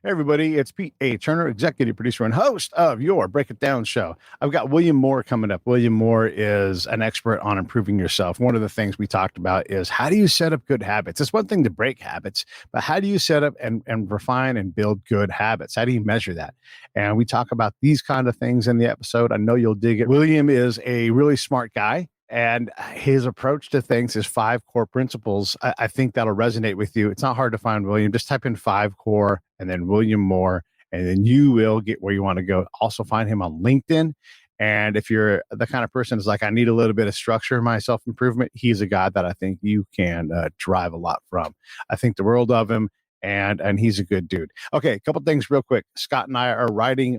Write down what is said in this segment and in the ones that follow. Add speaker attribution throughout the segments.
Speaker 1: Hey everybody, it's Pete A. Turner, executive producer and host of your Break It Down show. I've got William Moore coming up. William Moore is an expert on improving yourself. One of the things we talked about is how do you set up good habits? It's one thing to break habits, but how do you set up and refine and build good habits? How do you measure that? And we talk about these kind of things in the episode. I know you'll dig it. William is a really smart guy. And his approach to things is 5 core principles. I think that'll resonate with you. It's not hard to find William. Just type in 5 core and then William Moore, and then you will get where you want to go. Also find him on LinkedIn. And if you're the kind of person who's like, I need a little bit of structure in my self-improvement, he's a guy that I think you can drive a lot from. I think the world of him, and he's a good dude. Okay, a couple things real quick. Scott and I are riding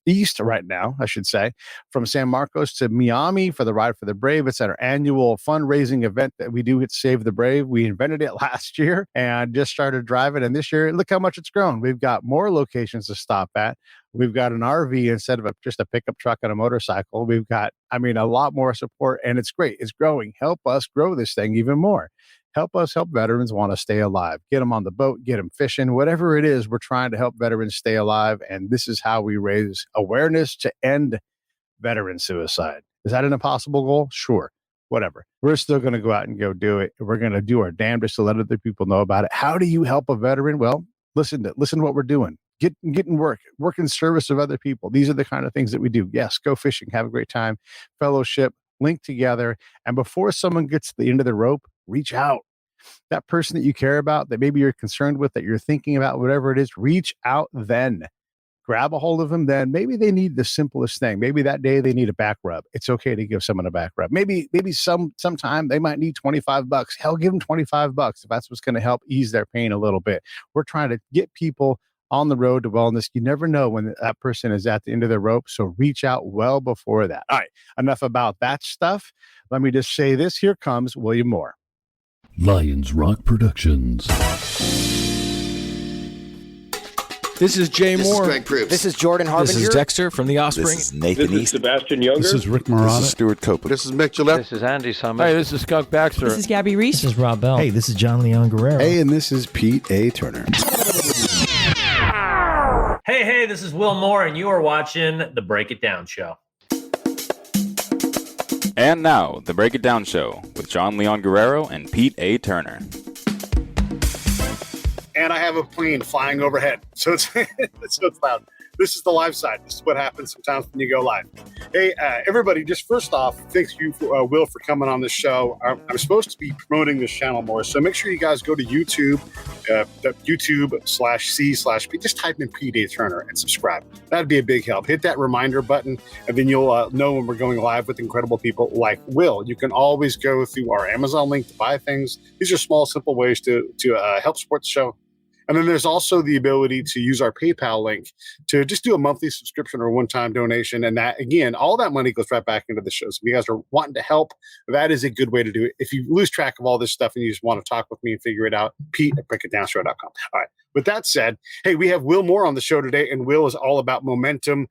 Speaker 1: east right now, I should say, from San Marcos to Miami for the Ride for the Brave. It's our annual fundraising event that we do at Save the Brave. We invented it last year and just started driving. And this year, look how much it's grown. We've got more locations to stop at. We've got an RV instead of just a pickup truck and a motorcycle. We've got, a lot more support, and it's great. It's growing. Help us grow this thing even more. Help us help veterans want to stay alive. Get them on the boat, get them fishing, whatever it is, we're trying to help veterans stay alive. And this is how we raise awareness to end veteran suicide. Is that an impossible goal? Sure. Whatever. We're still going to go out and go do it. We're going to do our damnedest to let other people know about it. How do you help a veteran? Well, listen to what we're doing. Get in work in service of other people. These are the kind of things that we do. Yes, go fishing, have a great time, fellowship, link together. And before someone gets to the end of the rope, reach out. That person that you care about, that maybe you're concerned with, that you're thinking about, whatever it is, reach out then. Grab a hold of them then. Maybe they need the simplest thing. Maybe that day they need a back rub. It's okay to give someone a back rub. Maybe sometime they might need $25. Hell, give them $25 if that's what's going to help ease their pain a little bit. We're trying to get people on the road to wellness. You never know when that person is at the end of their rope. So reach out well before that. All right. Enough about that stuff. Let me just say this. Here comes William Moore.
Speaker 2: Lions Rock Productions.
Speaker 3: This is Jay Moore.
Speaker 4: This is Greg Proops.
Speaker 5: This is Jordan Harbinger.
Speaker 3: This is Dexter from The Offspring.
Speaker 4: This is Nathan
Speaker 6: This is
Speaker 4: East.
Speaker 6: Sebastian Younger.
Speaker 2: This is Rick Marotta.
Speaker 4: This is Stuart Copeland.
Speaker 7: This is Mick Gillette.
Speaker 8: This is Andy Summers.
Speaker 3: Hey, this is Skunk Baxter.
Speaker 9: This is Gabby Reese.
Speaker 10: This is Rob Bell.
Speaker 11: Hey, this is John Leon Guerrero.
Speaker 7: Hey, and this is Pete A. Turner.
Speaker 8: Hey, this is Will Moore, and you are watching The Break It Down Show.
Speaker 12: And now, The Break It Down Show with John Leon Guerrero and Pete A. Turner.
Speaker 1: And I have a plane flying overhead, so it's loud. This is the live side. This is what happens sometimes when you go live. Hey, everybody, just first off, thanks you, Will, for coming on this show. I'm supposed to be promoting this channel more, so make sure you guys go to YouTube, YouTube.com/C/P. Just type in Pete A. Turner and subscribe. That'd be a big help. Hit that reminder button, and then you'll know when we're going live with incredible people like Will. You can always go through our Amazon link to buy things. These are small, simple ways to help support the show. And then there's also the ability to use our PayPal link to just do a monthly subscription or one-time donation. And that, again, all that money goes right back into the show. So if you guys are wanting to help, that is a good way to do it. If you lose track of all this stuff and you just want to talk with me and figure it out, Pete@breakitdownshow.com. All right. With that said, hey, we have Will Moore on the show today, and Will is all about momentum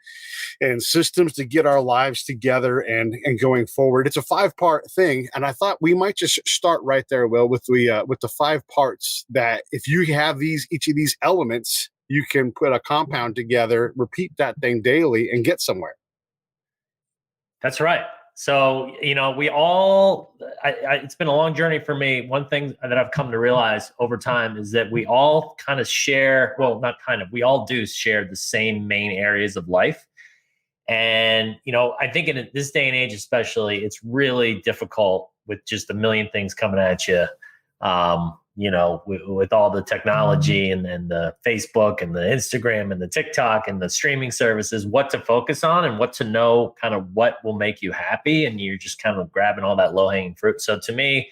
Speaker 1: and systems to get our lives together and going forward. It's a 5-part thing, and I thought we might just start right there, Will, with the 5 parts that if you have each of these elements, you can put a compound together, repeat that thing daily, and get somewhere.
Speaker 8: That's right. So, we all, it's been a long journey for me. One thing that I've come to realize over time is that we all kind of share, we all do share the same main areas of life. And, I think in this day and age, especially, it's really difficult with just a million things coming at you. With all the technology and the Facebook and the Instagram and the TikTok and the streaming services, what to focus on and what to know kind of what will make you happy. And you're just kind of grabbing all that low-hanging fruit. So to me,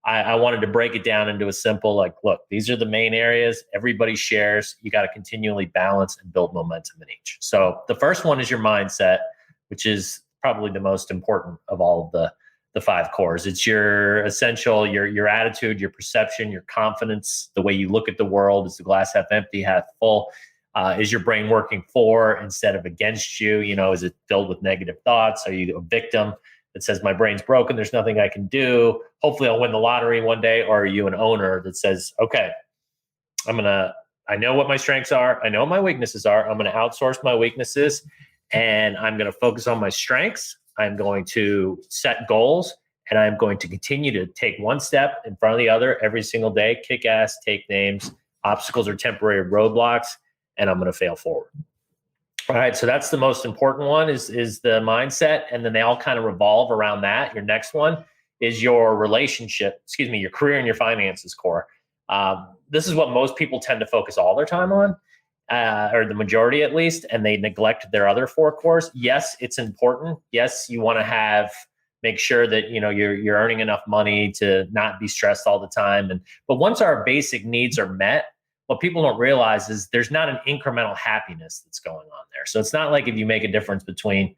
Speaker 8: I wanted to break it down into a simple, look, these are the main areas everybody shares. You got to continually balance and build momentum in each. So the first one is your mindset, which is probably the most important of all of the 5 cores. It's your essential, your attitude, your perception, your confidence, the way you look at the world. Is the glass half empty, half full? Is your brain working for instead of against you? Is it filled with negative thoughts? Are you a victim that says my brain's broken, there's nothing I can do, hopefully I'll win the lottery one day? Or are you an owner that says, okay, I I know what my strengths are. I know what my weaknesses are. I'm going to outsource my weaknesses and I'm going to focus on my strengths. I'm going to set goals and I'm going to continue to take one step in front of the other every single day, kick ass, take names. Obstacles are temporary roadblocks, and I'm going to fail forward. All right. So that's the most important one is the mindset. And then they all kind of revolve around that. Your next one is your your career and your finances core. This is what most people tend to focus all their time on, or the majority at least, and they neglect their other 4 cores. Yes, it's important. Yes, you want to make sure that you're earning enough money to not be stressed all the time. But once our basic needs are met, what people don't realize is there's not an incremental happiness that's going on there. So it's not like if you make a difference between,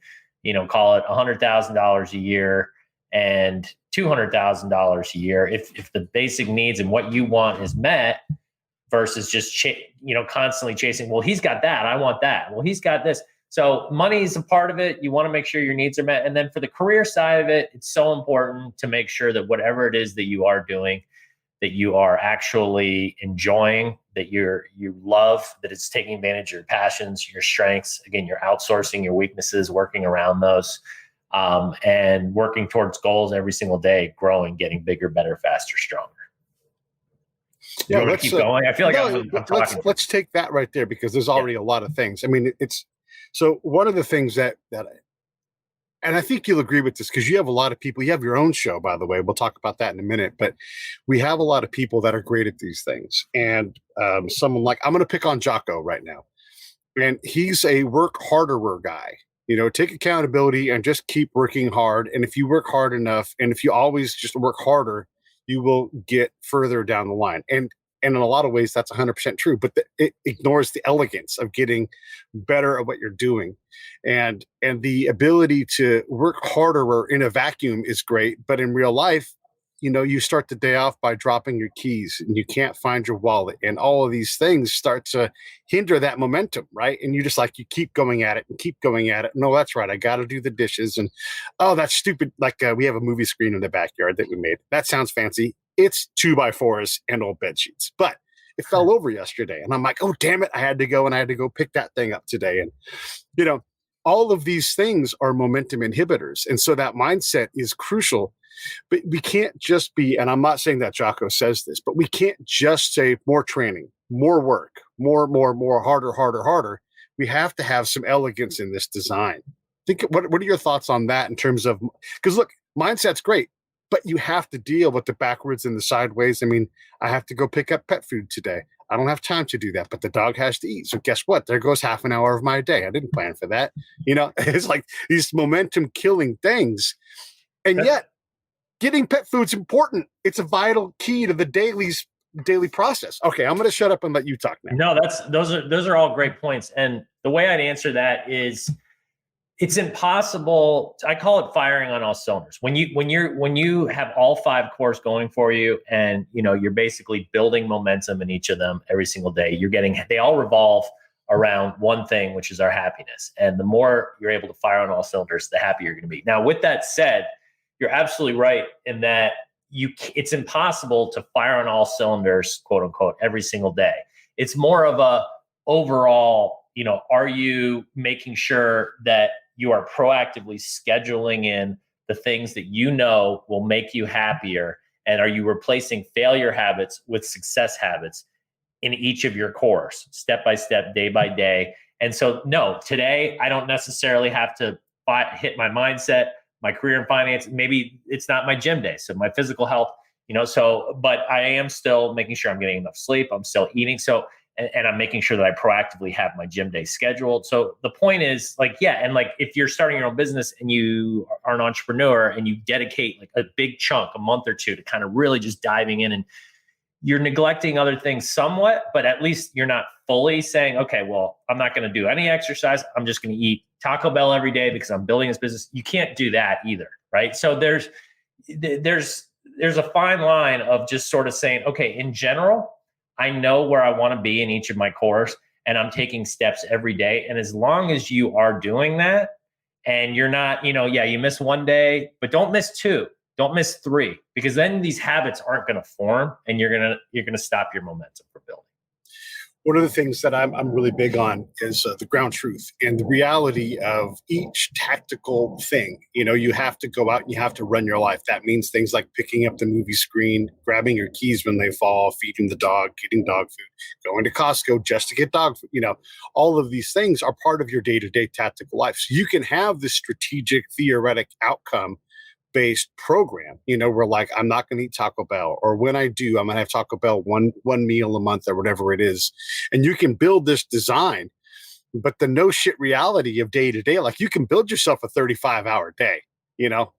Speaker 8: call it $100,000 a year and $200,000 a year. If the basic needs and what you want is met versus just, constantly chasing, well, he's got that, I want that. Well, he's got this. So money is a part of it. You want to make sure your needs are met. And then for the career side of it, it's so important to make sure that whatever it is that you are doing, that you are actually enjoying, that you love, that it's taking advantage of your passions, your strengths. Again, you're outsourcing your weaknesses, working around those, and working towards goals every single day, growing, getting bigger, better, faster, stronger.
Speaker 7: Yeah,
Speaker 8: let's keep going. I feel like I'm talking.
Speaker 7: Let's take that right there because there's already a lot of things. I mean, so one of the things that and I think you'll agree with this because you have a lot of people. You have your own show, by the way. We'll talk about that in a minute. But we have a lot of people that are great at these things. And someone like, I'm going to pick on Jocko right now. And he's a work harderer guy. Take accountability and just keep working hard. And if you work hard enough, and if you always just work harder, you will get further down the line. And in a lot of ways, that's 100% true. But it ignores the elegance of getting better at what you're doing. And the ability to work harder in a vacuum is great. But in real life, you start the day off by dropping your keys and you can't find your wallet. And all of these things start to hinder that momentum, right? And you keep going at it and keep going at it. No, that's right. I got to do the dishes. And, oh, that's stupid. Like we have a movie screen in the backyard that we made. That sounds fancy. It's 2x4s and old bed sheets. But it fell over yesterday. And I'm like, oh, damn it. I had to go pick that thing up today. And, all of these things are momentum inhibitors. And so that mindset is crucial. But we can't just be, and I'm not saying that Jocko says this, but we can't just say more training, more work, more, harder. We have to have some elegance in this design. What are your thoughts on that in terms of, because look, mindset's great, but you have to deal with the backwards and the sideways. I mean, I have to go pick up pet food today. I don't have time to do that, but the dog has to eat. So guess what? There goes half an hour of my day. I didn't plan for that. It's like these momentum killing things. And yet getting pet food's important. It's a vital key to the daily process. Okay. I'm going to shut up and let you talk now.
Speaker 8: No, those are all great points. And the way I'd answer that is it's impossible. I call it firing on all cylinders. When you have all 5 cores going for you and you're basically building momentum in each of them every single day, they all revolve around one thing, which is our happiness. And the more you're able to fire on all cylinders, the happier you're going to be. Now, with that said, you're absolutely right in that it's impossible to fire on all cylinders, quote unquote, every single day. It's more of a overall, are you making sure that you are proactively scheduling in the things that will make you happier? And are you replacing failure habits with success habits in each of your cores, step by step, day by day? And so, no, today I don't necessarily have to hit my mindset, my career and finance. Maybe it's not my gym day. So my physical health, but I am still making sure I'm getting enough sleep. I'm still eating. So, and I'm making sure that I proactively have my gym day scheduled. So the point is if you're starting your own business and you are an entrepreneur and you dedicate like a big chunk, a month or two to kind of really just diving in, and you're neglecting other things somewhat, but at least you're not fully saying, okay, well, I'm not going to do any exercise. I'm just going to eat Taco Bell every day because I'm building this business. You can't do that either, right? So there's a fine line of just sort of saying, okay, in general, I know where I want to be in each of my cores and I'm taking steps every day. And as long as you are doing that and you're not, you miss one day, but don't miss 2, don't miss 3, because then these habits aren't going to form and you're going to stop your momentum for building.
Speaker 7: one of the things that I'm really big on is the ground truth and the reality of each tactical thing. You have to go out and you have to run your life. That means things like picking up the movie screen, grabbing your keys when they fall, feeding the dog, getting dog food, going to Costco just to get dog food. All of these things are part of your day-to-day tactical life. So you can have this strategic, theoretic outcome based program, where like, I'm not going to eat Taco Bell, or when I do, I'm going to have Taco Bell one meal a month or whatever it is. And you can build this design, but the no shit reality of day to day, like you can build yourself a 35-hour day,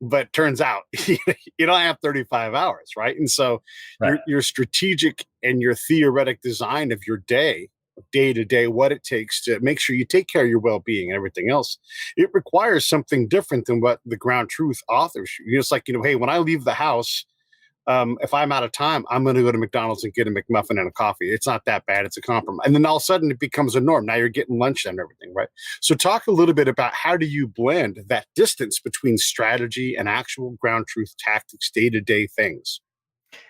Speaker 7: but turns out you don't have 35 hours. Right. And so
Speaker 8: Right.
Speaker 7: your strategic and your theoretic design of your day to day, what it takes to make sure you take care of your well-being and everything else, it requires something different than what the ground truth authors. It's like, hey, when I leave the house, if I'm out of time, I'm going to go to McDonald's and get a McMuffin and a coffee. It's not that bad. It's a compromise. And then all of a sudden it becomes a norm. Now you're getting lunch and everything, right? So talk a little bit about how do you blend that distance between strategy and actual ground truth tactics, day-to-day things?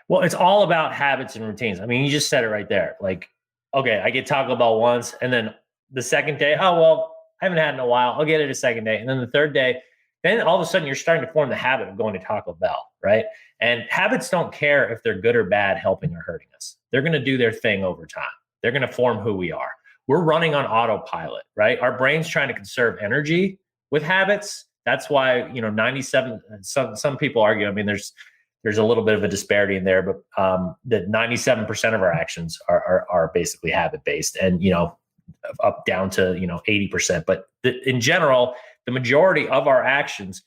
Speaker 8: Well, it's all about habits and routines. I mean, you just said it right there. Like, okay, I get Taco Bell once, and then the second day, oh, well, I haven't had it in a while. I'll get it a second day. And then the third day, then all of a sudden you're starting to form the habit of going to Taco Bell, right? And habits don't care if they're good or bad, helping or hurting us. They're going to do their thing over time. They're going to form who we are. We're running on autopilot, right? Our brain's trying to conserve energy with habits. That's why, 97, some people argue, I mean, there's a little bit of a disparity in there, but that 97% of our actions are basically habit-based, and, up down to, 80%. But in general, the majority of our actions,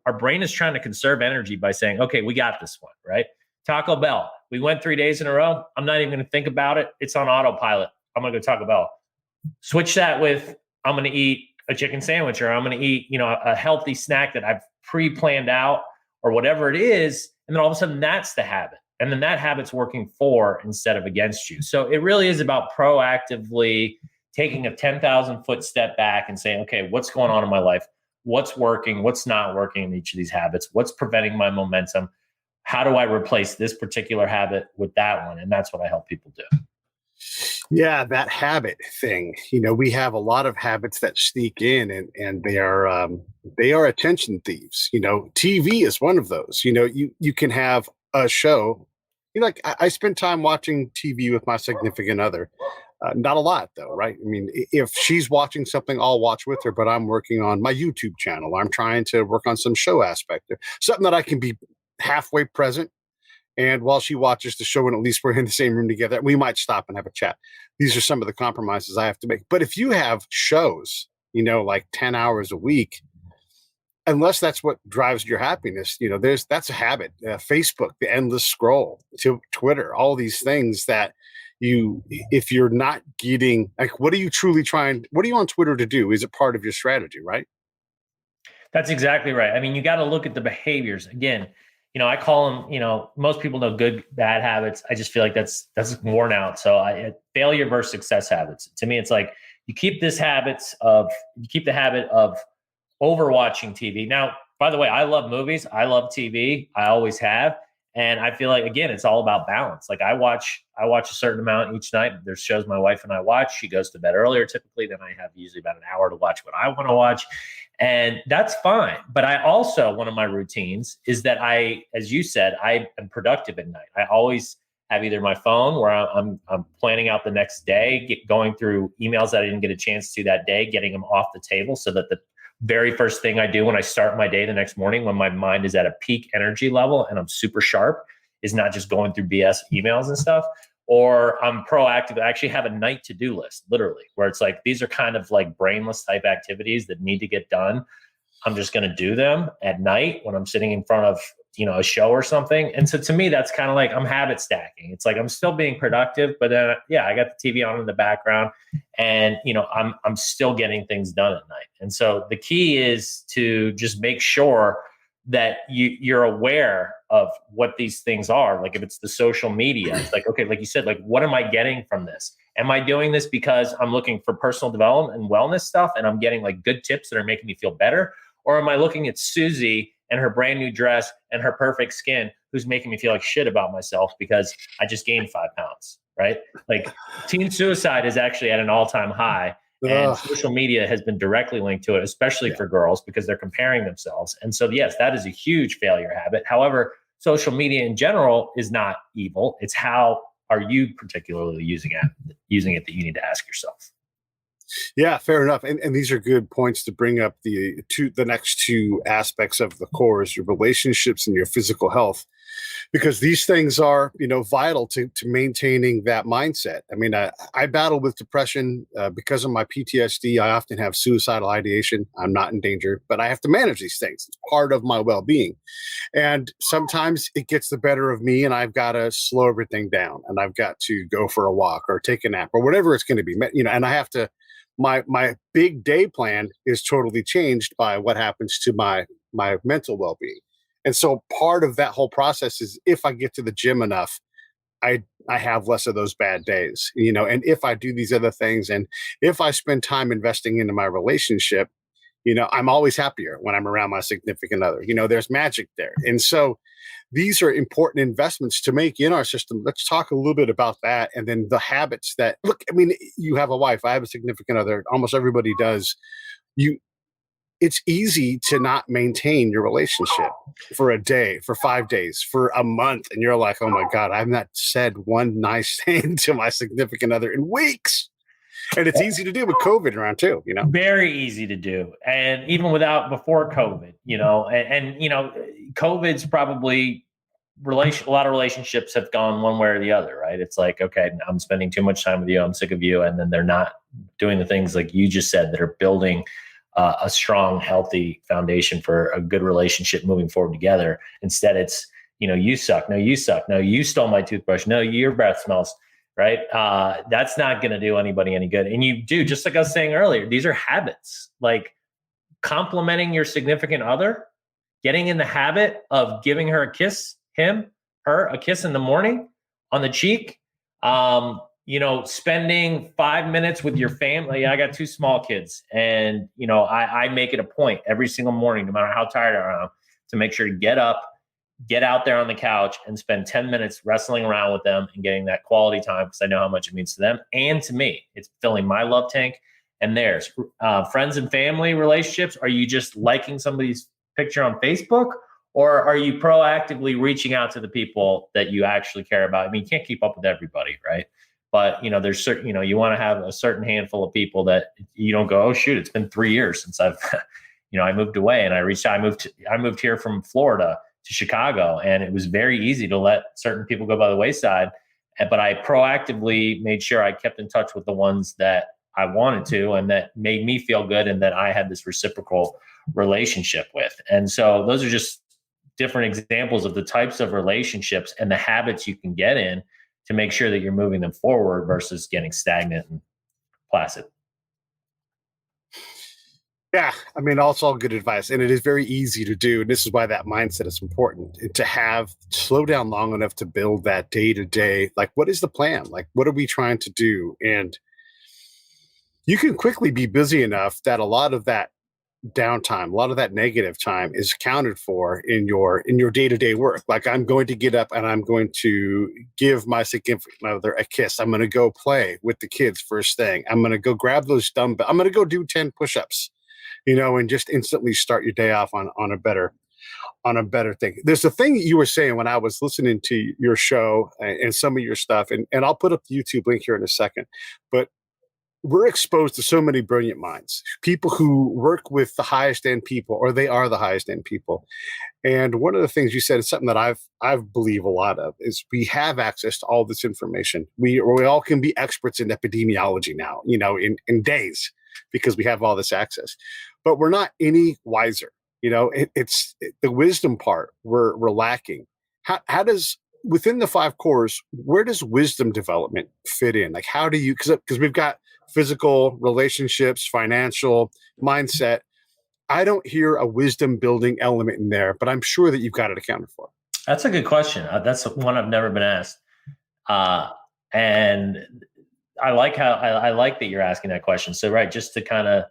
Speaker 8: our brain is trying to conserve energy by saying, okay, we got this one, right? Taco Bell, we went 3 days in a row. I'm not even going to think about it. It's on autopilot. I'm going to go Taco Bell. Switch that with, I'm going to eat a chicken sandwich, or I'm going to eat, a healthy snack that I've pre-planned out, or whatever it is. And then all of a sudden that's the habit. And then that habit's working for instead of against you. So it really is about proactively taking a 10,000 foot step back and saying, okay, what's going on in my life? What's working? What's not working in each of these habits? What's preventing my momentum? How do I replace this particular habit with that one? And that's what I help people do.
Speaker 7: Yeah, that habit thing. We have a lot of habits that sneak in, and they are attention thieves. TV is one of those. You can have a show. Like I spend time watching TV with my significant other. Not a lot though, right? I mean, if she's watching something, I'll watch with her, but I'm working on my YouTube channel. I'm trying to work on some show aspect, something that I can be halfway present. And while she watches the show, and at least we're in the same room together, we might stop and have a chat. These are some of the compromises I have to make. But if you have shows, like 10 hours a week, unless that's what drives your happiness, that's a habit. Facebook, the endless scroll, to Twitter, all these things that if you're not getting, like, what are you on Twitter to do? Is it part of your strategy, right?
Speaker 8: That's exactly right. I mean, you got to look at the behaviors. Again, I call them, most people know good, bad habits. I just feel like that's worn out. So failure versus success habits. To me, it's like you keep the habit of overwatching TV. Now, by the way, I love movies. I love TV. I always have. And I feel like, again, it's all about balance. Like I watch a certain amount each night. There's shows my wife and I watch. She goes to bed earlier typically. Then I have usually about an hour to watch what I want to watch. And that's fine. But I also, one of my routines is that as you said, I am productive at night. I always have either my phone where I'm planning out the next day, going through emails that I didn't get a chance to that day, getting them off the table so that the very first thing I do when I start my day the next morning, when my mind is at a peak energy level and I'm super sharp, is not just going through BS emails and stuff. Or I'm proactive. I actually have a night to-do list, literally, where it's like, these are kind of like brainless type activities that need to get done. I'm just going to do them at night when I'm sitting in front of, a show or something. And so to me, that's kind of like I'm habit stacking. It's like I'm still being productive, but then, I got the TV on in the background and, I'm still getting things done at night. And so the key is to just make sure that you're aware of what these things are. Like if it's the social media, it's like, okay, like you said, like, what am I getting from this? Am I doing this because I'm looking for personal development and wellness stuff and I'm getting like good tips that are making me feel better? Or am I looking at Susie and her brand new dress and her perfect skin who's making me feel like shit about myself because I just gained 5 pounds? right? Like teen suicide is actually at an all-time high. And
Speaker 7: Ugh.
Speaker 8: social media has been directly linked to it, especially for girls, because they're comparing themselves. And so, yes, that is a huge failure habit. However, social media in general is not evil. It's how are you particularly using it that you need to ask yourself.
Speaker 7: Yeah, fair enough. And these are good points to bring up the next two aspects of the core is your relationships and your physical health, because these things are, vital to maintaining that mindset. I mean, I battle with depression because of my PTSD. I often have suicidal ideation. I'm not in danger, but I have to manage these things. It's part of my well-being. And sometimes it gets the better of me and I've got to slow everything down and I've got to go for a walk or take a nap or whatever it's going to be, and I have to, my big day plan is totally changed by what happens to my mental well-being. And so part of that whole process is if I get to the gym enough, I have less of those bad days, and if I do these other things and if I spend time investing into my relationship, I'm always happier when I'm around my significant other. There's magic there. And so these are important investments to make in our system. Let's talk a little bit about that. And then the habits that look, I mean, you have a wife, I have a significant other, almost everybody does. It's easy to not maintain your relationship for a day, for 5 days, for a month. And you're like, oh my God, I've not said one nice thing to my significant other in weeks. And it's easy to do with COVID around too,
Speaker 8: Very easy to do. And even before COVID, COVID's probably a lot of relationships have gone one way or the other, right? It's like, okay, I'm spending too much time with you. I'm sick of you. And then they're not doing the things like you just said that are building a strong, healthy foundation for a good relationship moving forward together. Instead, it's, you suck. No, you suck. No, you stole my toothbrush. No, your breath smells. Right? That's not going to do anybody any good. And you do, just like I was saying earlier, these are habits, like complimenting your significant other, getting in the habit of giving her a kiss, her a kiss in the morning on the cheek, spending 5 minutes with your family. I got 2 small kids and, I make it a point every single morning, no matter how tired I am, to make sure to get up, get out there on the couch and spend 10 minutes wrestling around with them and getting that quality time because I know how much it means to them and to me. It's filling my love tank and theirs. Friends and family relationships, are you just liking somebody's picture on Facebook or are you proactively reaching out to the people that you actually care about? I mean, you can't keep up with everybody, right? But, there's certain, you want to have a certain handful of people that you don't go, oh, shoot, it's been 3 years since I've, I moved away and I moved here from Florida to Chicago. And it was very easy to let certain people go by the wayside. But I proactively made sure I kept in touch with the ones that I wanted to and that made me feel good and that I had this reciprocal relationship with. And so those are just different examples of the types of relationships and the habits you can get in to make sure that you're moving them forward versus getting stagnant and placid.
Speaker 7: Yeah, I mean, that's all good advice. And it is very easy to do. And this is why that mindset is important, to slow down long enough to build that day to day. Like, what is the plan? Like, what are we trying to do? And you can quickly be busy enough that a lot of that downtime, a lot of that negative time is accounted for in your day-to-day work. Like, I'm going to get up and I'm going to give my significant other a kiss. I'm going to go play with the kids first thing. I'm going to go grab those dumbbells. I'm going to go do 10 push-ups. And just instantly start your day off on a better thing. There's a thing that you were saying when I was listening to your show and some of your stuff, and I'll put up the YouTube link here in a second, but we're exposed to so many brilliant minds, people who work with the highest end people, or they are the highest end people. And one of the things you said is something that I believe a lot of is we have access to all this information. We all can be experts in epidemiology now, in days, because we have all this access, but we're not any wiser. It's the wisdom part we're lacking. How does, within the 5 cores, where does wisdom development fit in? Like, how do you, because we've got physical, relationships, financial, mindset. I don't hear a wisdom building element in there, but I'm sure that you've got it accounted for.
Speaker 8: That's a good question. That's one I've never been asked. And I like that you're asking that question. So, right, just to kind of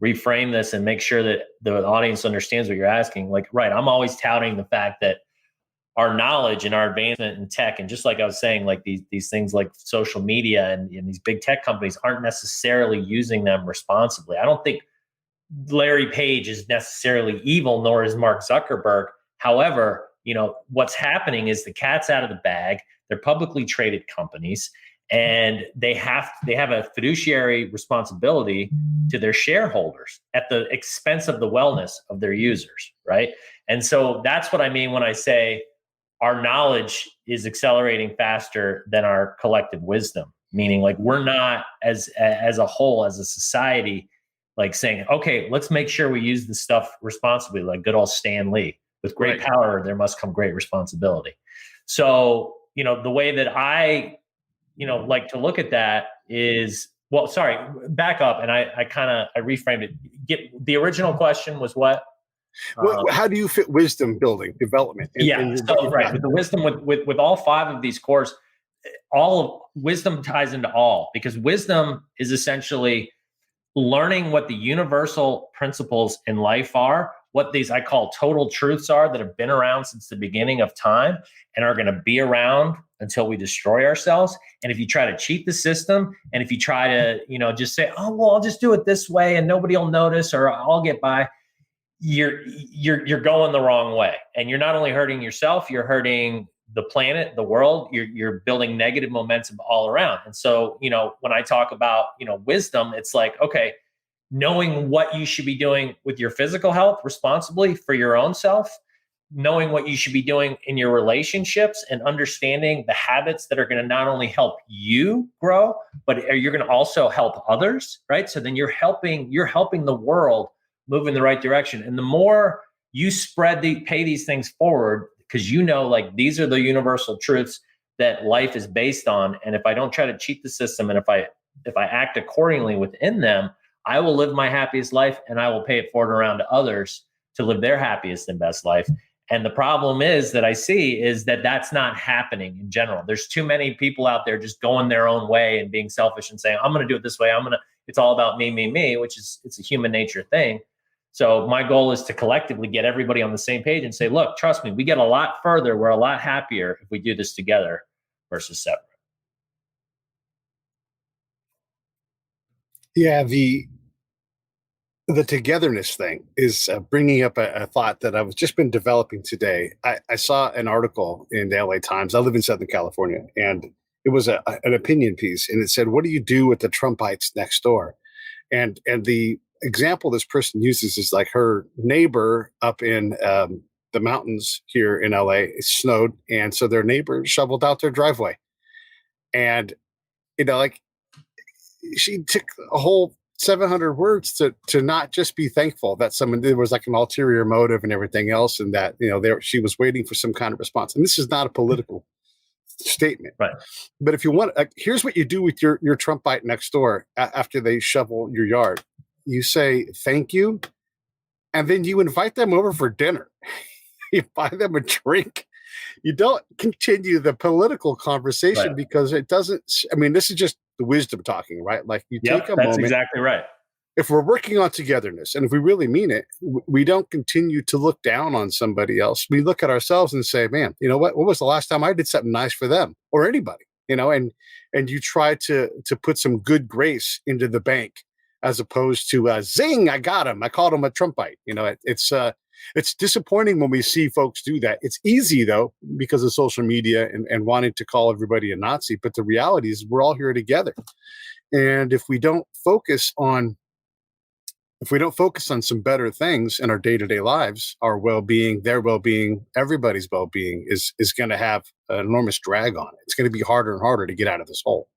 Speaker 8: reframe this and make sure that the audience understands what you're asking. Like, right, I'm always touting the fact that our knowledge and our advancement in tech, and just like I was saying, like these things like social media and these big tech companies aren't necessarily using them responsibly. I don't think Larry Page is necessarily evil, nor is Mark Zuckerberg. However, what's happening is the cat's out of the bag. They're publicly traded companies, and they have a fiduciary responsibility to their shareholders at the expense of the wellness of their users, right? And so that's what I mean when I say our knowledge is accelerating faster than our collective wisdom, meaning like we're not as a whole, as a society, like saying, okay, let's make sure we use this stuff responsibly, like good old Stan Lee. With great power, there must come great responsibility. So, the way that I, like to look at that is, well, sorry, back up. And I reframed it. The original question was what?
Speaker 7: How do you fit wisdom building development?
Speaker 8: Right. With the wisdom, with all 5 of these cores, all of wisdom ties into all, because wisdom is essentially learning what the universal principles in life are, what these I call total truths are that have been around since the beginning of time and are going to be around until we destroy ourselves. And if you try to cheat the system, and if you try to, just say, oh, well, I'll just do it this way and nobody will notice, or I'll get by, you're going the wrong way. And you're not only hurting yourself, you're hurting the planet, the world. You're building negative momentum all around. And so, when I talk about, wisdom, it's like, okay, knowing what you should be doing with your physical health responsibly for your own self, knowing what you should be doing in your relationships, and understanding the habits that are going to not only help you grow, but you're going to also help others, right? So then you're helping the world move in the right direction. And the more you pay these things forward, because like these are the universal truths that life is based on. And if I don't try to cheat the system, and if I act accordingly within them, I will live my happiest life, and I will pay it forward around to others to live their happiest and best life. And the problem is that I see is that that's not happening in general. There's too many people out there just going their own way and being selfish and saying, I'm going to do it this way. It's all about me, which is, it's a human nature thing. So my goal is to collectively get everybody on the same page and say, look, trust me, we get a lot further. We're a lot happier if we do this together versus separate.
Speaker 7: Yeah, the togetherness thing is bringing up a thought that I've just been developing today. I saw an article in the LA Times. I live in Southern California, and it was an opinion piece, and it said, what do you do with the Trumpites next door? And the example this person uses is like her neighbor up in the mountains here in LA. It snowed, and so their neighbor shoveled out their driveway. And, like she took a whole 700 words to not just be thankful that there was like an ulterior motive and everything else, and that she was waiting for some kind of response. And this is not a political statement,
Speaker 8: right?
Speaker 7: But if you want, here's what you do with your Trumpite next door after they shovel your yard. You say thank you, and then you invite them over for dinner. You buy them a drink. You don't continue the political conversation, right? Because it doesn't. I mean, this is just the wisdom talking, right? Like you take a moment.
Speaker 8: That's exactly right.
Speaker 7: If we're working on togetherness, and if we really mean it, we don't continue to look down on somebody else. We look at ourselves and say, man, you know what? What was the last time I did something nice for them or anybody? And you try to put some good grace into the bank, as opposed to zing, I got him. I called him a Trumpite. It's disappointing when we see folks do that. It's easy, though, because of social media and wanting to call everybody a Nazi. But the reality is we're all here together. And if we don't focus on some better things in our day-to-day lives, our well-being, their well-being, everybody's well-being is going to have an enormous drag on it. It's going to be harder and harder to get out of this hole.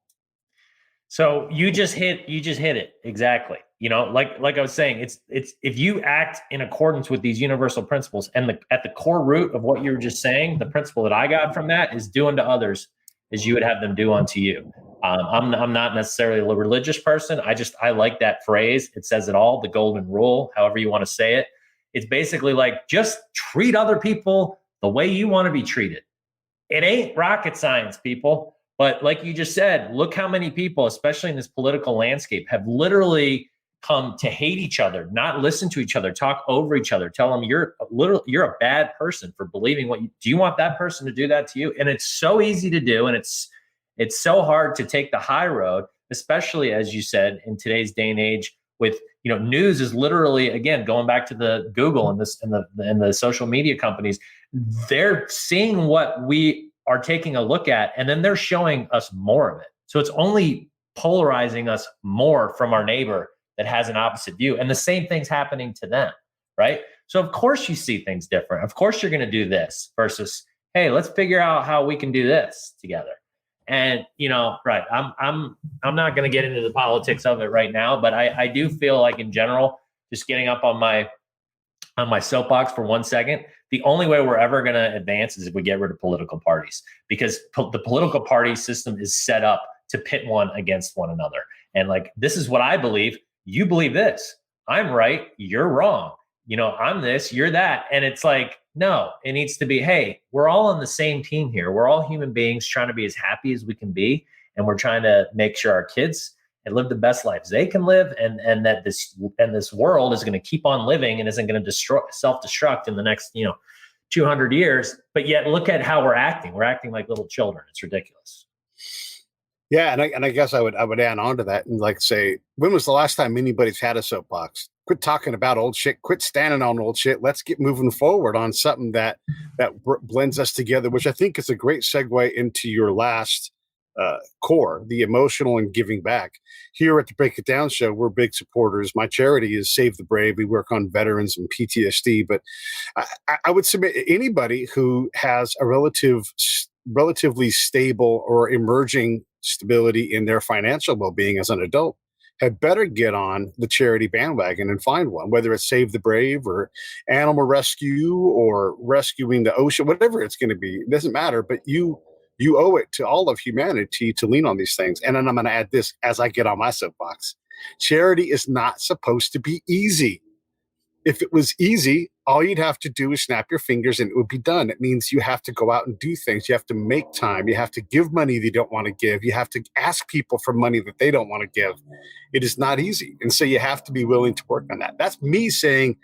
Speaker 8: So you just hit it exactly. Like I was saying, it's if you act in accordance with these universal principles, and at the core root of what you were just saying, the principle that I got from that is do unto others as you would have them do unto you. I'm not necessarily a religious person. I like that phrase. It says it all. The golden rule, however you want to say it. It's basically like just treat other people the way you want to be treated. It ain't rocket science, people. But like you just said, look how many people, especially in this political landscape, have literally come to hate each other, not listen to each other, talk over each other, tell them you're a bad person for believing do you want that person to do that to you? And it's so easy to do. And it's so hard to take the high road, especially as you said, in today's day and age with, news is literally, again, going back to the Google and the social media companies, they're seeing what we are taking a look at, and then they're showing us more of it. So it's only polarizing us more from our neighbor that has an opposite view. And the same thing's happening to them, right? So of course you see things different. Of course you're going to do this versus, hey, let's figure out how we can do this together. And, right. I'm not going to get into the politics of it right now, but I do feel like in general, just getting up on my soapbox for 1 second, the only way we're ever going to advance is if we get rid of political parties, because the political party system is set up to pit one against one another. And like, this is what I believe. You believe this. I'm right. You're wrong. I'm this, you're that. And it's like, no, it needs to be, hey, we're all on the same team here. We're all human beings trying to be as happy as we can be. And we're trying to make sure our kids and live the best lives they can live. And that this world is going to keep on living and isn't going to self-destruct in the next, 200 years. But yet look at how we're acting. We're acting like little children. It's ridiculous.
Speaker 7: Yeah, and I guess I would add on to that and like say, when was the last time anybody's had a soapbox? Quit talking about old shit. Quit standing on old shit. Let's get moving forward on something that blends us together, which I think is a great segue into your last core, the emotional and giving back. Here at the Break It Down show, we're big supporters. My charity is Save the Brave. We work on veterans and PTSD, but I would submit anybody who has a relatively stable or emerging stability in their financial well-being as an adult had better get on the charity bandwagon and find one, whether it's Save the Brave or animal rescue or rescuing the ocean, whatever it's going to be. It doesn't matter, but you owe it to all of humanity to lean on these things. And then I'm going to add this as I get on my soapbox. Charity is not supposed to be easy. If it was easy, all you'd have to do is snap your fingers and it would be done. It means you have to go out and do things. You have to make time. You have to give money that you don't want to give. You have to ask people for money that they don't want to give. It is not easy. And so you have to be willing to work on that. That's me saying,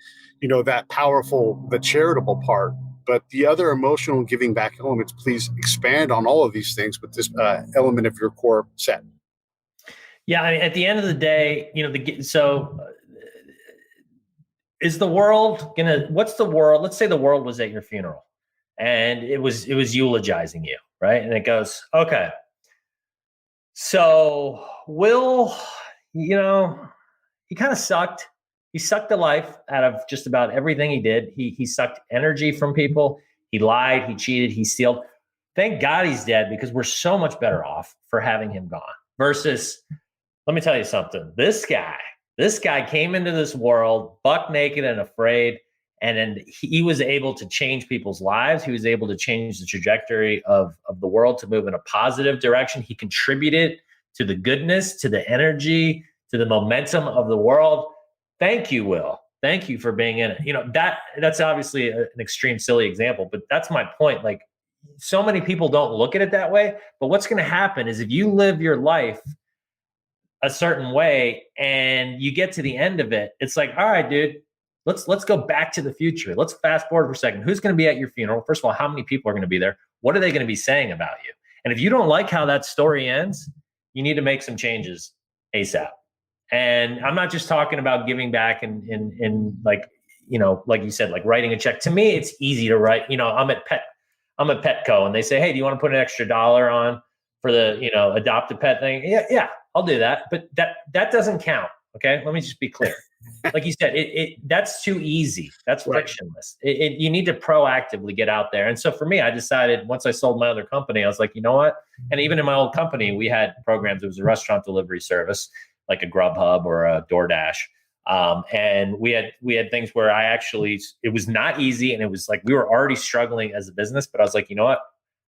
Speaker 7: that powerful, the charitable part. But the other emotional giving back elements, please expand on all of these things with this element of your core set.
Speaker 8: Yeah, I mean, at the end of the day, is the world what's the world? Let's say the world was at your funeral and it was eulogizing you, right? And it goes, okay, so Will, he kind of sucked. He sucked the life out of just about everything he did. He sucked energy from people. He lied, he cheated, he stealed. Thank God he's dead, because we're so much better off for having him gone. Versus, let me tell you something, this guy came into this world buck naked and afraid, and then he was able to change people's lives. He was able to change the trajectory of the world to move in a positive direction. He contributed to the goodness, to the energy, to the momentum of the world. Thank you, Will. Thank you for being in it. That's obviously an extreme, silly example, but that's my point. Like, so many people don't look at it that way. But what's going to happen is if you live your life a certain way and you get to the end of it, it's like, all right, dude, let's go back to the future. Let's fast forward for a second. Who's going to be at your funeral? First of all, how many people are going to be there? What are they going to be saying about you? And if you don't like how that story ends, you need to make some changes ASAP. And I'm not just talking about giving back in like, like you said, like writing a check. To me, it's easy to write. I'm at Petco and they say, hey, do you want to put an extra $1 on for the, adopt a pet thing? Yeah, I'll do that. But that doesn't count. Okay. Let me just be clear. Like you said, that's too easy. That's frictionless. You need to proactively get out there. And so for me, I decided once I sold my other company, I was like, you know what? And even in my old company, we had programs. It was a restaurant delivery service, like a Grubhub or a DoorDash. And we had things where it was not easy. And it was like, we were already struggling as a business, but I was like, you know what?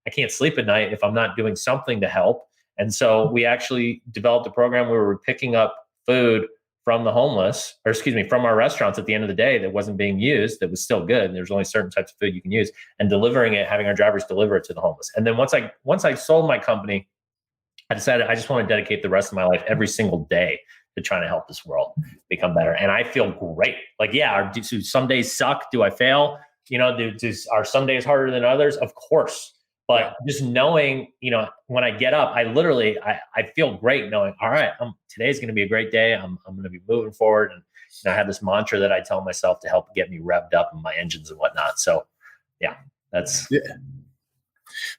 Speaker 8: I can't sleep at night if I'm not doing something to help. And so we actually developed a program where we were picking up food from the homeless, from our restaurants at the end of the day that wasn't being used, that was still good. And there's only certain types of food you can use, and delivering it, having our drivers deliver it to the homeless. And then once I sold my company, I decided I just want to dedicate the rest of my life every single day to trying to help this world become better. And I feel great. Like, yeah, do some days suck? Do I fail? Are some days harder than others? Of course. But just knowing, when I get up, I feel great knowing, all right, today's going to be a great day. I'm going to be moving forward. And I have this mantra that I tell myself to help get me revved up in my engines and whatnot. So yeah.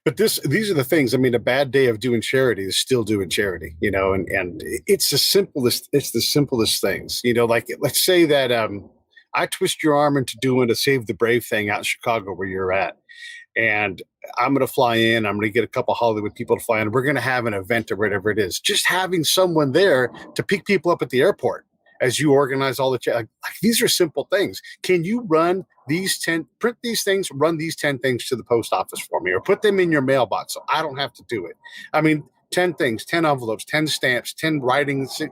Speaker 7: But these are the things. I mean, a bad day of doing charity is still doing charity, and it's the simplest things, like let's say that I twist your arm into doing a Save the Brave thing out in Chicago where you're at. And I'm going to fly in. I'm going to get a couple Hollywood people to fly in. We're going to have an event or whatever it is. Just having someone there to pick people up at the airport as you organize all the like these are simple things. Can you run print these things, run these 10 things to the post office for me, or put them in your mailbox so I don't have to do it? I mean, 10 things, 10 envelopes, 10 stamps, 10 writings,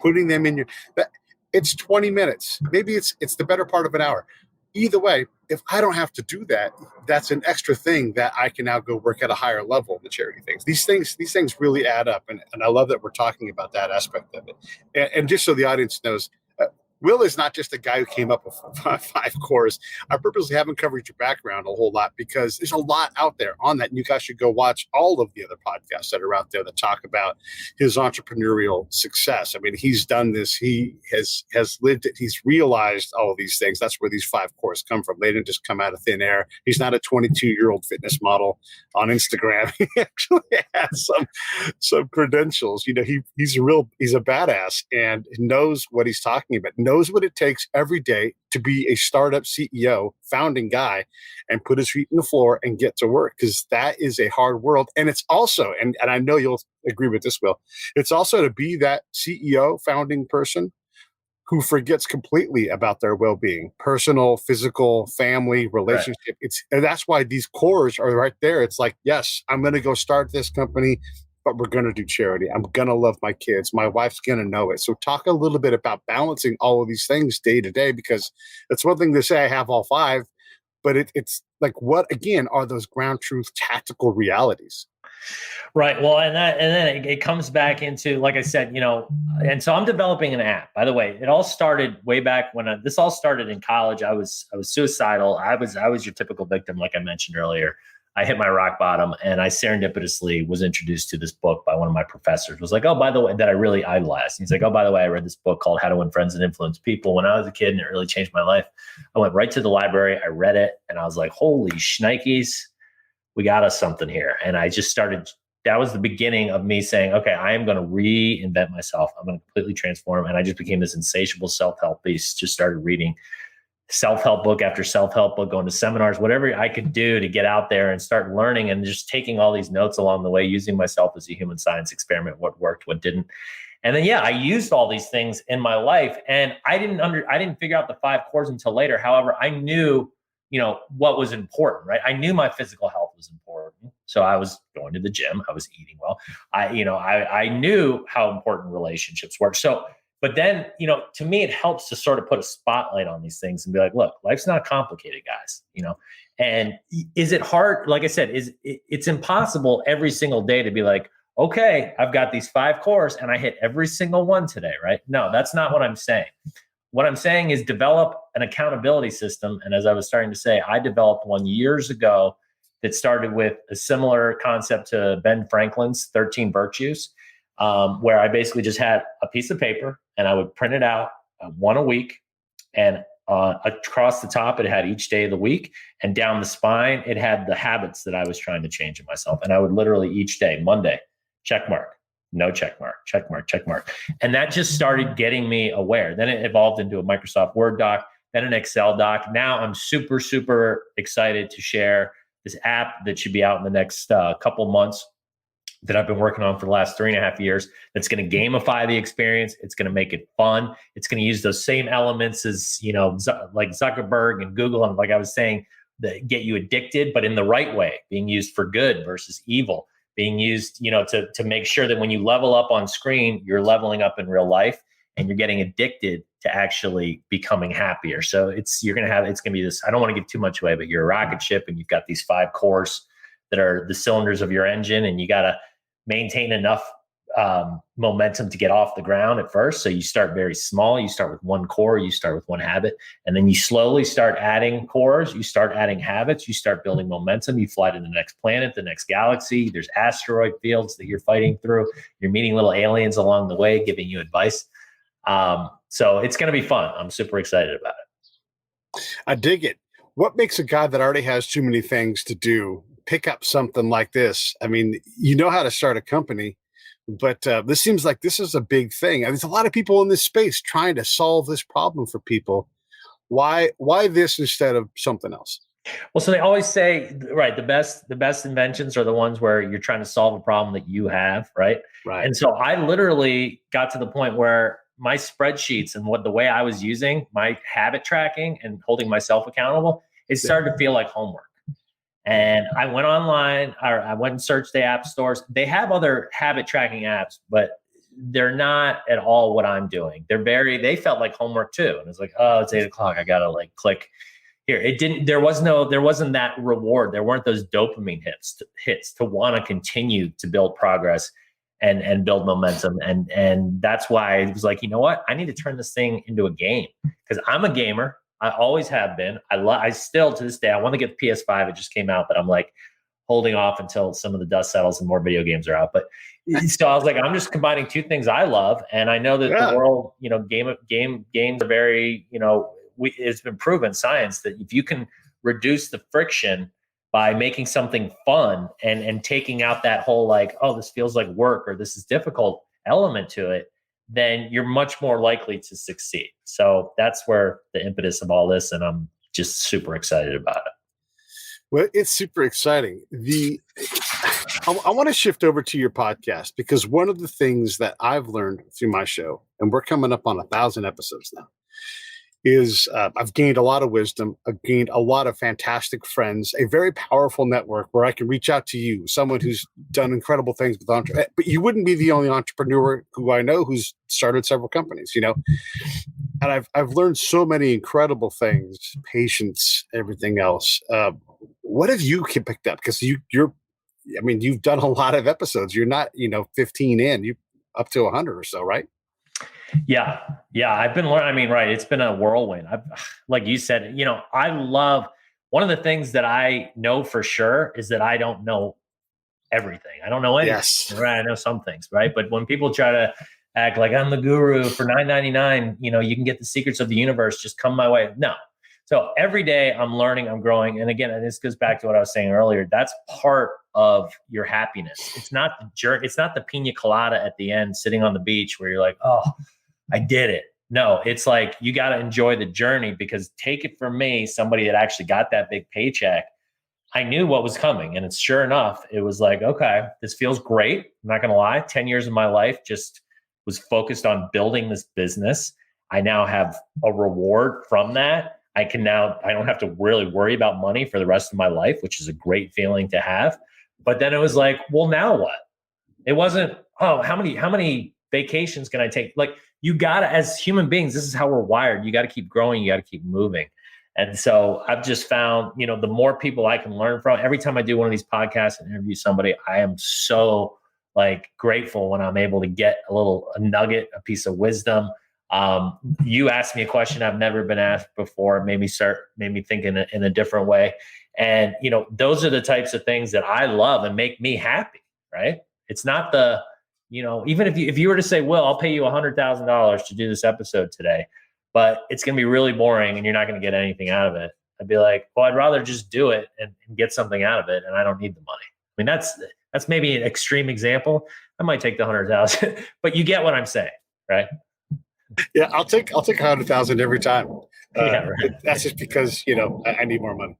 Speaker 7: putting them in it's 20 minutes. Maybe it's the better part of an hour. Either way, if I don't have to do that, that's an extra thing that I can now go work at a higher level in the charity things. These things really add up. And I love that we're talking about that aspect of it. And just so the audience knows, Will is not just a guy who came up with 5 cores. I purposely haven't covered your background a whole lot because there's a lot out there on that. And you guys should go watch all of the other podcasts that are out there that talk about his entrepreneurial success. I mean, he's done this. He has lived it. He's realized all of these things. That's where these 5 cores come from. They didn't just come out of thin air. He's not a 22-year-old fitness model on Instagram. He actually has some credentials. He's a badass and knows what he's talking about. Knows what it takes every day to be a startup CEO, founding guy, and put his feet in the floor and get to work, because that is a hard world. And it's also, and I know you'll agree with this, Will, it's also to be that CEO, founding person who forgets completely about their well-being, personal, physical, family, relationship. Right. And that's why these cores are right there. It's like, yes, I'm going to go start this company, but we're going to do charity. I'm going to love my kids. My wife's going to know it. So talk a little bit about balancing all of these things day to day, because it's one thing to say I have all 5, but it's like, what, again, are those ground truth tactical realities?
Speaker 8: Right. Well, and then it comes back into, like I said, and so I'm developing an app. By the way, it all started way back when this all started in college. I was suicidal. I was your typical victim, like I mentioned earlier. I hit my rock bottom, and I serendipitously was introduced to this book by one of my professors. It was like, oh, by the way, that I really idolized. He's like, oh, by the way, I read this book called How to Win Friends and Influence People when I was a kid, and it really changed my life. I went right to the library. I read it, and I was like, holy shnikes, we got us something here. And I just started. That was the beginning of me saying, okay, I am going to reinvent myself. I'm going to completely transform. And I just became this insatiable self-help beast. Just started reading self-help book after self-help book, going to seminars, whatever I could do to get out there and start learning, and just taking all these notes along the way, using myself as a human science experiment, what worked, what didn't. And then, I used all these things in my life, and I didn't figure out the 5 cores until later. However, I knew, what was important, right? I knew my physical health was important. So I was going to the gym, I was eating well. I knew how important relationships were. So, but then, to me, it helps to sort of put a spotlight on these things and be like, look, life's not complicated, guys, and is it hard? Like I said, it's impossible every single day to be like, okay, I've got these 5 cores and I hit every single one today, right? No, that's not what I'm saying. What I'm saying is develop an accountability system. And as I was starting to say, I developed one years ago that started with a similar concept to Ben Franklin's 13 Virtues. Where I basically just had a piece of paper and I would print it out one a week, and across the top, it had each day of the week, and down the spine, it had the habits that I was trying to change in myself. And I would literally each day, Monday, check mark, no check mark, check mark, check mark. And that just started getting me aware. Then it evolved into a Microsoft Word doc, then an Excel doc. Now I'm super, super excited to share this app that should be out in the next couple months, that I've been working on for the last 3.5 years. That's going to gamify the experience. It's going to make it fun. It's going to use those same elements as, like Zuckerberg and Google. And like I was saying, that get you addicted, but in the right way, being used for good versus evil, being used, to make sure that when you level up on screen, you're leveling up in real life, and you're getting addicted to actually becoming happier. So it's going to be this, I don't want to give too much away, but you're a rocket ship and you've got these 5 cores that are the cylinders of your engine, and you got to maintain enough momentum to get off the ground at first. So you start very small. You start with one core, you start with one habit, and then you slowly start adding cores. You start adding habits. You start building momentum. You fly to the next planet, the next galaxy. There's asteroid fields that you're fighting through. You're meeting little aliens along the way, giving you advice. So it's going to be fun. I'm super excited about it.
Speaker 7: I dig it. What makes a guy that already has too many things to do pick up something like this? I mean, you know how to start a company, but this seems like this is a big thing. And there's a lot of people in this space trying to solve this problem for people. Why this instead of something else?
Speaker 8: Well, so they always say, right, the best inventions are the ones where you're trying to solve a problem that you have, right?
Speaker 7: Right.
Speaker 8: And so I literally got to the point where my spreadsheets and the way I was using my habit tracking and holding myself accountable, it started to feel like homework. And I went online, or I went and searched the app stores. They have other habit tracking apps, but they're not at all what I'm doing. They felt like homework too. And it's like, oh, it's 8:00. I gotta like click here. There wasn't that reward. There weren't those dopamine hits to want to continue to build progress and build momentum. And that's why it was like, you know what? I need to turn this thing into a game, because I'm a gamer. I always have been. I still, to this day, I want to get the PS5. It just came out, but I'm like holding off until some of the dust settles and more video games are out. But so I was like, I'm just combining two things I love. And I know that the world, games are very, it's been proven science that if you can reduce the friction by making something fun and taking out that whole like, oh, this feels like work or this is difficult element to it, then you're much more likely to succeed. So that's where the impetus of all this, and I'm just super excited about it.
Speaker 7: Well, it's super exciting. I want to shift over to your podcast, because one of the things that I've learned through my show, and we're coming up on 1,000 episodes now, is I've gained a lot of wisdom. I've gained a lot of fantastic friends, a very powerful network where I can reach out to you, someone who's done incredible things with entrepreneurs. But you wouldn't be the only entrepreneur who I know who's started several companies, And I've learned so many incredible things, patience, everything else. What have you picked up? Because you've done a lot of episodes. You're not, 15 in, you up to 100 or so, right?
Speaker 8: Yeah. I've been learning. I mean, right. It's been a whirlwind. Like you said, I love, one of the things that I know for sure is that I don't know everything. I don't know anything.
Speaker 7: Yes.
Speaker 8: Right. I know some things, right? But when people try to act like I'm the guru for $9.99, you can get the secrets of the universe, just come my way. No. So every day I'm learning, I'm growing. And again, and this goes back to what I was saying earlier. That's part of your happiness. It's not the journey. It's not the pina colada at the end, sitting on the beach where you're like, oh, I did it. No, it's like, you got to enjoy the journey, because take it from me, somebody that actually got that big paycheck, I knew what was coming. And it's sure enough, it was like, okay, this feels great. I'm not going to lie. 10 years of my life just was focused on building this business. I now have a reward from that. I don't have to really worry about money for the rest of my life, which is a great feeling to have. But then it was like, well, now what? It wasn't, oh, how many vacations can I take? Like, you gotta, as human beings, this is how we're wired. You got to keep growing. You got to keep moving. And so I've just found, the more people I can learn from, every time I do one of these podcasts and interview somebody, I am so grateful when I'm able to get a nugget, a piece of wisdom. You asked me a question I've never been asked before, made me think in a different way. And, those are the types of things that I love and make me happy, right? It's not even if you were to say, Will, I'll pay you $100,000 to do this episode today, but it's going to be really boring and you're not going to get anything out of it. I'd be like, well, I'd rather just do it and get something out of it. And I don't need the money. I mean, that's maybe an extreme example. I might take the 100,000, but you get what I'm saying, right?
Speaker 7: Yeah, I'll take 100,000 every time.
Speaker 8: Yeah, right.
Speaker 7: That's just because I need more money.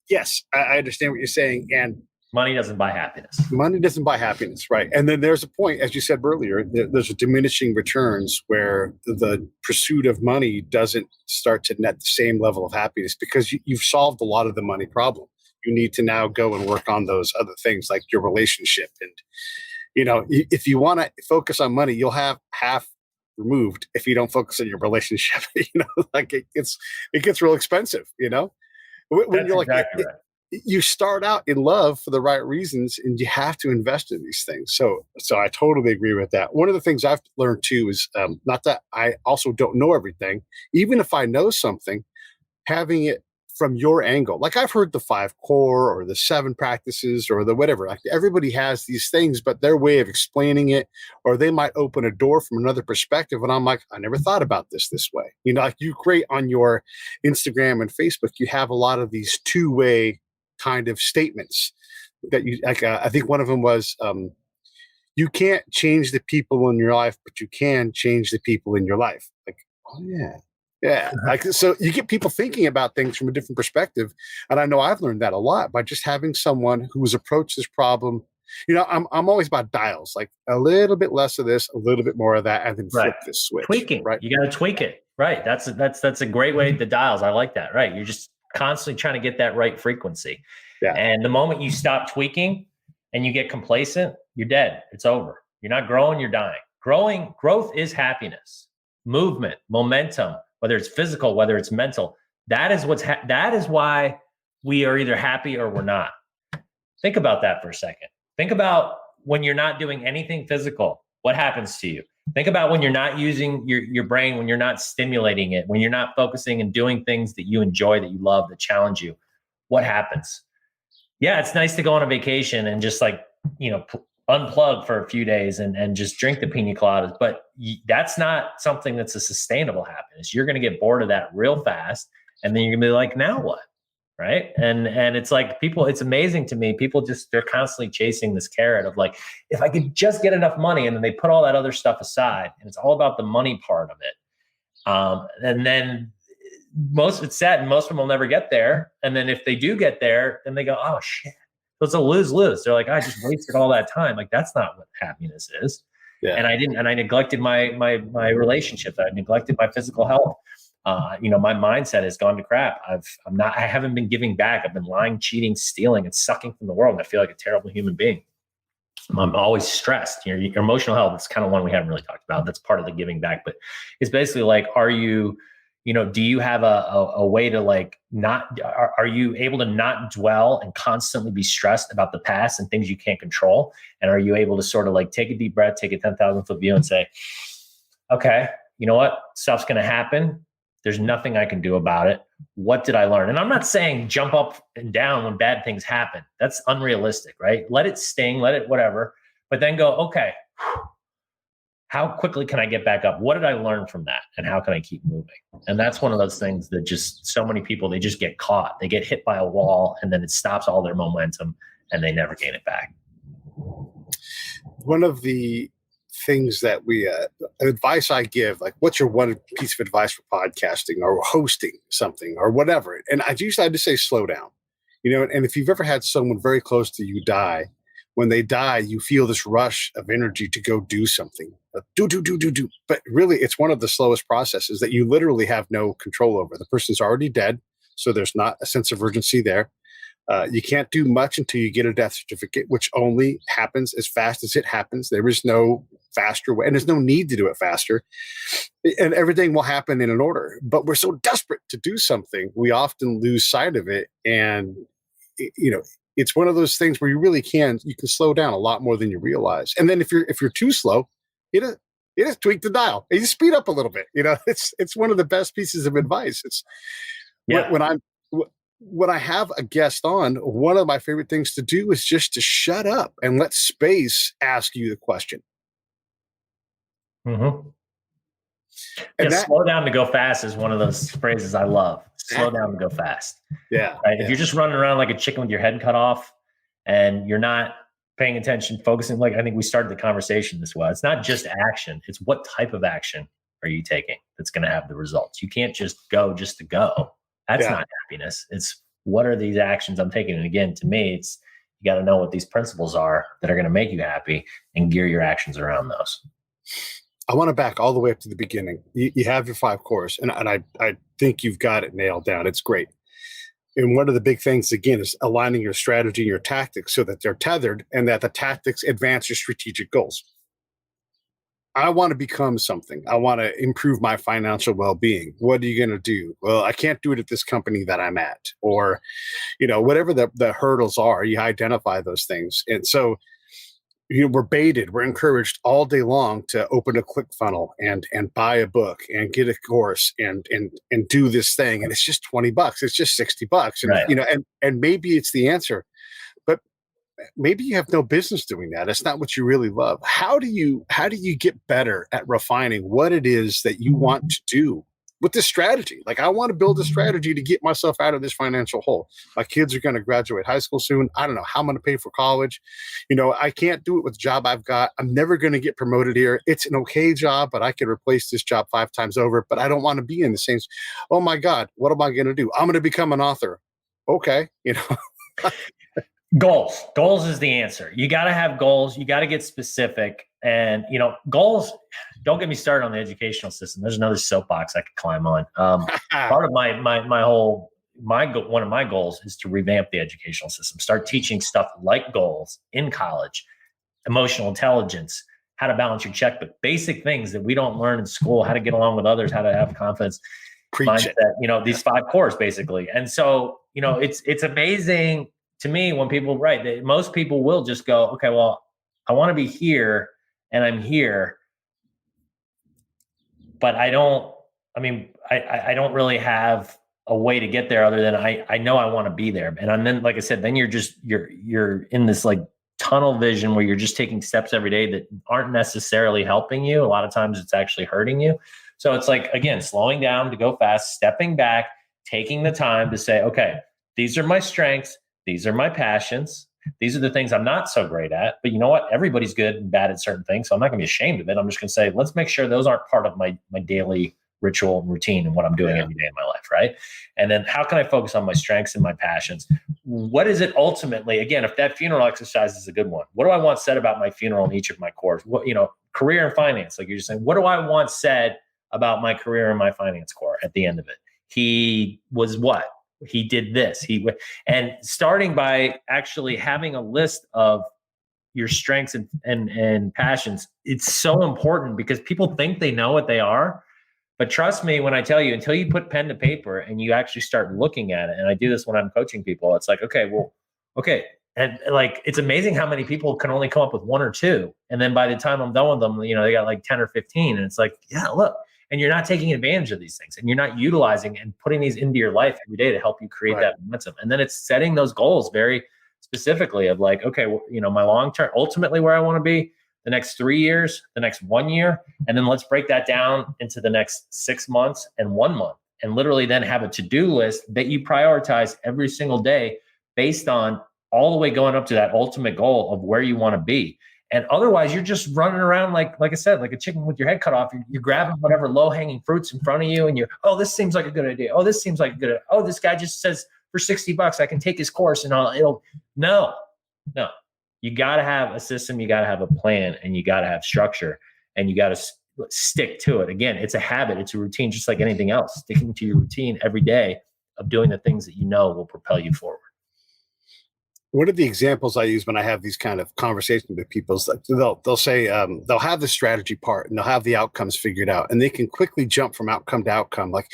Speaker 7: Yes, I understand what you're saying, and
Speaker 8: money doesn't buy happiness.
Speaker 7: Money doesn't buy happiness, right? And then there's a point, as you said earlier, there's a diminishing returns where the pursuit of money doesn't start to net the same level of happiness, because you've solved a lot of the money problem. You need to now go and work on those other things like your relationship, and if you want to focus on money, you'll have half removed if you don't focus on your relationship. Like it gets real expensive. When
Speaker 8: That's
Speaker 7: you're like,
Speaker 8: exactly right.
Speaker 7: you start out in love for the right reasons, and you have to invest in these things. So I totally agree with that. One of the things I've learned too is not that I also don't know everything. Even if I know something, having it from your angle. Like I've heard the 5 core or the 7 practices or the whatever. Like everybody has these things, but their way of explaining it, or they might open a door from another perspective. And I'm like, I never thought about this way. You know, like you create on your Instagram and Facebook, you have a lot of these 2-way kind of statements that you like. I think one of them was, you can't change the people in your life, but you can change the people in your life. Like, oh yeah. Yeah. Like, so you get people thinking about things from a different perspective. And I know I've learned that a lot by just having someone who has approached this problem. You know, I'm always about dials, like a little bit less of this, a little bit more of that, and then flip this switch.
Speaker 8: Tweaking,
Speaker 7: right?
Speaker 8: You got to tweak it. Right. That's a great way. The dials. I like that. Right. You're just constantly trying to get that right frequency.
Speaker 7: Yeah.
Speaker 8: And the moment you stop tweaking and you get complacent, you're dead. It's over. You're not growing, you're dying. Growth is happiness, movement, momentum, whether it's physical, whether it's mental. That is that is why we are either happy or we're not. Think about that for a second. Think about when you're not doing anything physical, what happens to you? Think about when you're not using your brain, when you're not stimulating it, when you're not focusing and doing things that you enjoy, that you love, that challenge you. What happens? Yeah, it's nice to go on a vacation and just like, unplug for a few days and just drink the pina coladas. But that's not something that's a sustainable happiness. You're going to get bored of that real fast. And then you're going to be like, now what? Right. And it's like it's amazing to me. People they're constantly chasing this carrot of like, if I could just get enough money, and then they put all that other stuff aside, and it's all about the money part of it. And then it's sad, and most of them will never get there. And then if they do get there, then they go, oh shit. So it's a lose-lose. They're like, I just wasted all that time. Like, that's not what happiness is. Yeah. And I neglected my relationships. I neglected my physical health. My mindset has gone to crap. I haven't been giving back. I've been lying, cheating, stealing, and sucking from the world. And I feel like a terrible human being. I'm always stressed. Your emotional health is kind of one we haven't really talked about. That's part of the giving back, but it's basically like, do you have a way to like are you able to not dwell and constantly be stressed about the past and things you can't control? And are you able to sort of like take a deep breath, take a 10,000 foot view and say, okay, you know what? Stuff's going to happen. There's nothing I can do about it. What did I learn? And I'm not saying jump up and down when bad things happen. That's unrealistic, right? Let it sting, let it whatever, but then go, okay, how quickly can I get back up? What did I learn from that? And how can I keep moving? And that's one of those things that just so many people, they just get caught. They get hit by a wall and then it stops all their momentum and they never gain it back.
Speaker 7: One of the things that advice I give, like what's your one piece of advice for podcasting or hosting something or whatever? And I just say slow down, and if you've ever had someone very close to you die, when they die, you feel this rush of energy to go do something. Do. But really, it's one of the slowest processes that you literally have no control over. The person's already dead, so there's not a sense of urgency there. You can't do much until you get a death certificate, which only happens as fast as it happens. There is no faster way, and there's no need to do it faster. And everything will happen in an order. But we're so desperate to do something, we often lose sight of it. And, it's one of those things where you can slow down a lot more than you realize. And then if you're too slow, you just tweak the dial and you speed up a little bit. It's one of the best pieces of advice. It's when I have a guest on, one of my favorite things to do is just to shut up and let space ask you the question.
Speaker 8: Mm-hmm. And slow down to go fast is one of those phrases I love. Slow down to go fast.
Speaker 7: Yeah.
Speaker 8: Right. Yeah. If you're just running around like a chicken with your head cut off and you're not paying attention, focusing, like I think we started the conversation this way. It's not just action. It's what type of action are you taking that's going to have the results. You can't just go just to go. That's not happiness. It's what are these actions I'm taking? And again, to me, it's you got to know what these principles are that are going to make you happy and gear your actions around those.
Speaker 7: I want to back all the way up to the beginning. You have your 5 cores, and I think you've got it nailed down. It's great. And one of the big things, again, is aligning your strategy and your tactics so that they're tethered and that the tactics advance your strategic goals. I want to become something. I want to improve my financial well-being. What are you going to do? Well, I can't do it at this company that I'm at, or, whatever the hurdles are, you identify those things. And so, we're baited, we're encouraged all day long to open a ClickFunnels and buy a book and get a course and do this thing. And it's just $20. It's just $60. And,
Speaker 8: Right.
Speaker 7: And maybe it's the answer, but maybe you have no business doing that. It's not what you really love. How do you get better at refining what it is that you want to do with this strategy? Like, I want to build a strategy to get myself out of this financial hole. My kids are going to graduate high school soon. I don't know how I'm going to pay for college. I can't do it with the job I've got. I'm never going to get promoted here. It's an okay job, but I could replace this job 5 times over, but I don't want to be in the same. Oh my God, what am I going to do? I'm going to become an author. Okay.
Speaker 8: Goals is the answer. You got to have goals. You got to get specific. And, goals, don't get me started on the educational system. There's another soapbox I could climb on. Part of one of my goals is to revamp the educational system, start teaching stuff like goals in college, emotional intelligence, how to balance your checkbook, basic things that we don't learn in school, how to get along with others, how to have confidence, mindset, these 5 cores basically. And so, it's amazing to me when people write that most people will just go, okay, well, I want to be here and I'm here, but I don't really have a way to get there other than I know I want to be there. And then, like I said, then you're in this like tunnel vision where you're just taking steps every day that aren't necessarily helping you. A lot of times it's actually hurting you. So it's like, again, slowing down to go fast, stepping back, taking the time to say, okay, these are my strengths. These are my passions. These are the things I'm not so great at. But you know what? Everybody's good and bad at certain things. So I'm not going to be ashamed of it. I'm just going to say, let's make sure those aren't part of my daily ritual and routine and what I'm doing every day in my life, right? And then how can I focus on my strengths and my passions? What is it ultimately? Again, if that funeral exercise is a good one, what do I want said about my funeral in each of my cores? What, career and finance, like you're just saying, what do I want said about my career and my finance core at the end of it? He was what? He did this. And starting by actually having a list of your strengths and passions, it's so important because people think they know what they are. But trust me when I tell you, until you put pen to paper and you actually start looking at it, and I do this when I'm coaching people, it's like, okay. And like, it's amazing how many people can only come up with 1 or 2. And then by the time I'm done with them, they got like 10 or 15. And it's like, yeah, look. And you're not taking advantage of these things and you're not utilizing and putting these into your life every day to help you create that momentum. And then it's setting those goals very specifically of like, okay, well, my long-term, ultimately where I want to be the next 3 years, the next 1 year. And then let's break that down into the next 6 months and 1 month and literally then have a to-do list that you prioritize every single day based on all the way going up to that ultimate goal of where you want to be. And otherwise, you're just running around like I said, like a chicken with your head cut off. You're grabbing whatever low-hanging fruits in front of you, and this seems like a good idea. Oh, this seems like a good idea. Oh, this guy just says for $60 I can take his course and no. You got to have a system, you got to have a plan, and you got to have structure, and you got to stick to it. Again, it's a habit, it's a routine, just like anything else. Sticking to your routine every day of doing the things that will propel you forward.
Speaker 7: One of the examples I use when I have these kind of conversations with people is like they'll say they'll have the strategy part and they'll have the outcomes figured out, and they can quickly jump from outcome to outcome. Like,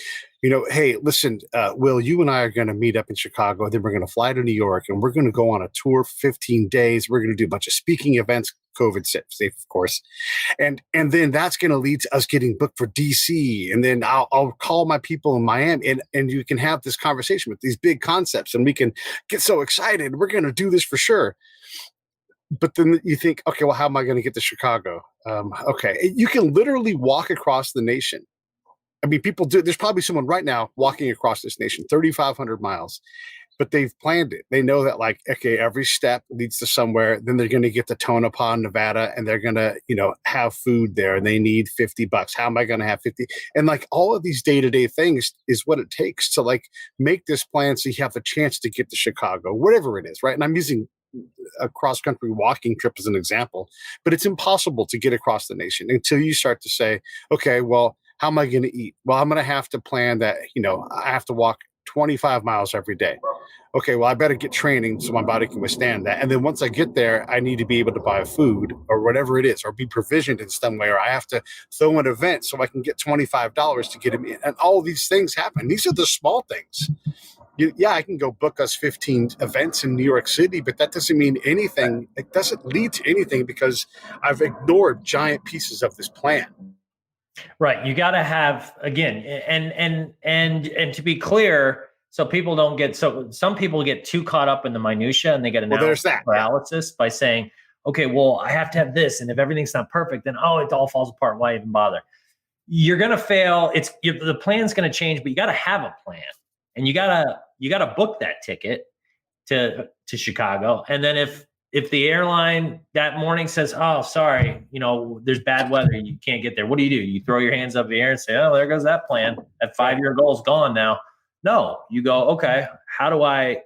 Speaker 7: hey, listen, Will, you and I are going to meet up in Chicago. Then we're going to fly to New York, and we're going to go on a tour for 15 days. We're going to do a bunch of speaking events, COVID safe, of course. And then that's going to lead to us getting booked for DC. And then I'll call my people in Miami, and you can have this conversation with these big concepts, and we can get so excited. We're going to do this for sure. But then you think, okay, well, how am I going to get to Chicago? Okay, you can literally walk across the nation. I mean, people do. There's probably someone right now walking across this nation, 3,500 miles, but they've planned it. They know that, like, okay, every step leads to somewhere. Then they're going to get to Tonopah, Nevada, and they're going to, have food there, and they need $50. How am I going to have 50? And like all of these day-to-day things is what it takes to like make this plan so you have a chance to get to Chicago, whatever it is, right? And I'm using a cross-country walking trip as an example, but it's impossible to get across the nation until you start to say, okay, well, how am I going to eat? Well, I'm going to have to plan that, I have to walk 25 miles every day. Okay, well, I better get training so my body can withstand that. And then once I get there, I need to be able to buy food or whatever it is, or be provisioned in some way, or I have to throw an event so I can get $25 to get him in. And all these things happen. These are the small things. Yeah, I can go book us 15 events in New York City, but that doesn't mean anything. It doesn't lead to anything because I've ignored giant pieces of this plan.
Speaker 8: Right. You got to have, again, and to be clear, so people don't get, so some people get too caught up in the minutia and they get analysis paralysis by saying, okay, well, I have to have this. And if everything's not perfect, then, oh, it all falls apart. Why even bother? You're going to fail. The plan's going to change, but you got to have a plan, and you got to book that ticket to Chicago. And then if the airline that morning says, oh, sorry, there's bad weather, you can't get there, what do? You throw your hands up in the air and say, oh, there goes that plan. That 5-year goal is gone now. No, you go, okay,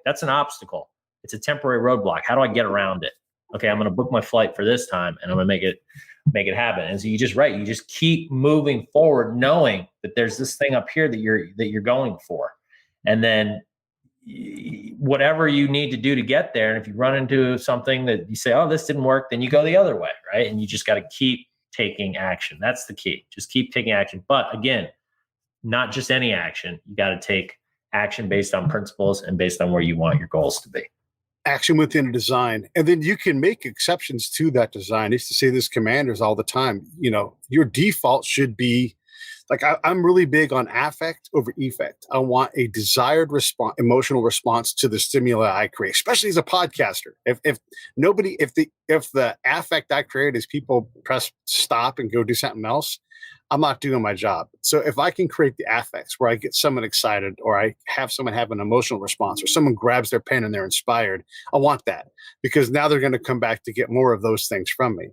Speaker 8: that's an obstacle. It's a temporary roadblock. How do I get around it? Okay, I'm going to book my flight for this time and I'm going to make it happen. And so you just keep moving forward, knowing that there's this thing up here that you're going for. And then whatever you need to do to get there. And if you run into something that you say, oh, this didn't work, then you go the other way, right? And you just got to keep taking action. That's the key. Just keep taking action. But again, not just any action. You got to take action based on principles and based on where you want your goals to be.
Speaker 7: Action within a design. And then you can make exceptions to that design. I used to say this commanders all the time, your default should be, like, I'm really big on affect over effect. I want a desired emotional response to the stimuli I create, especially as a podcaster. If the affect I create is people press stop and go do something else, I'm not doing my job. So if I can create the affects where I get someone excited, or I have someone have an emotional response, or someone grabs their pen and they're inspired, I want that, because now they're going to come back to get more of those things from me.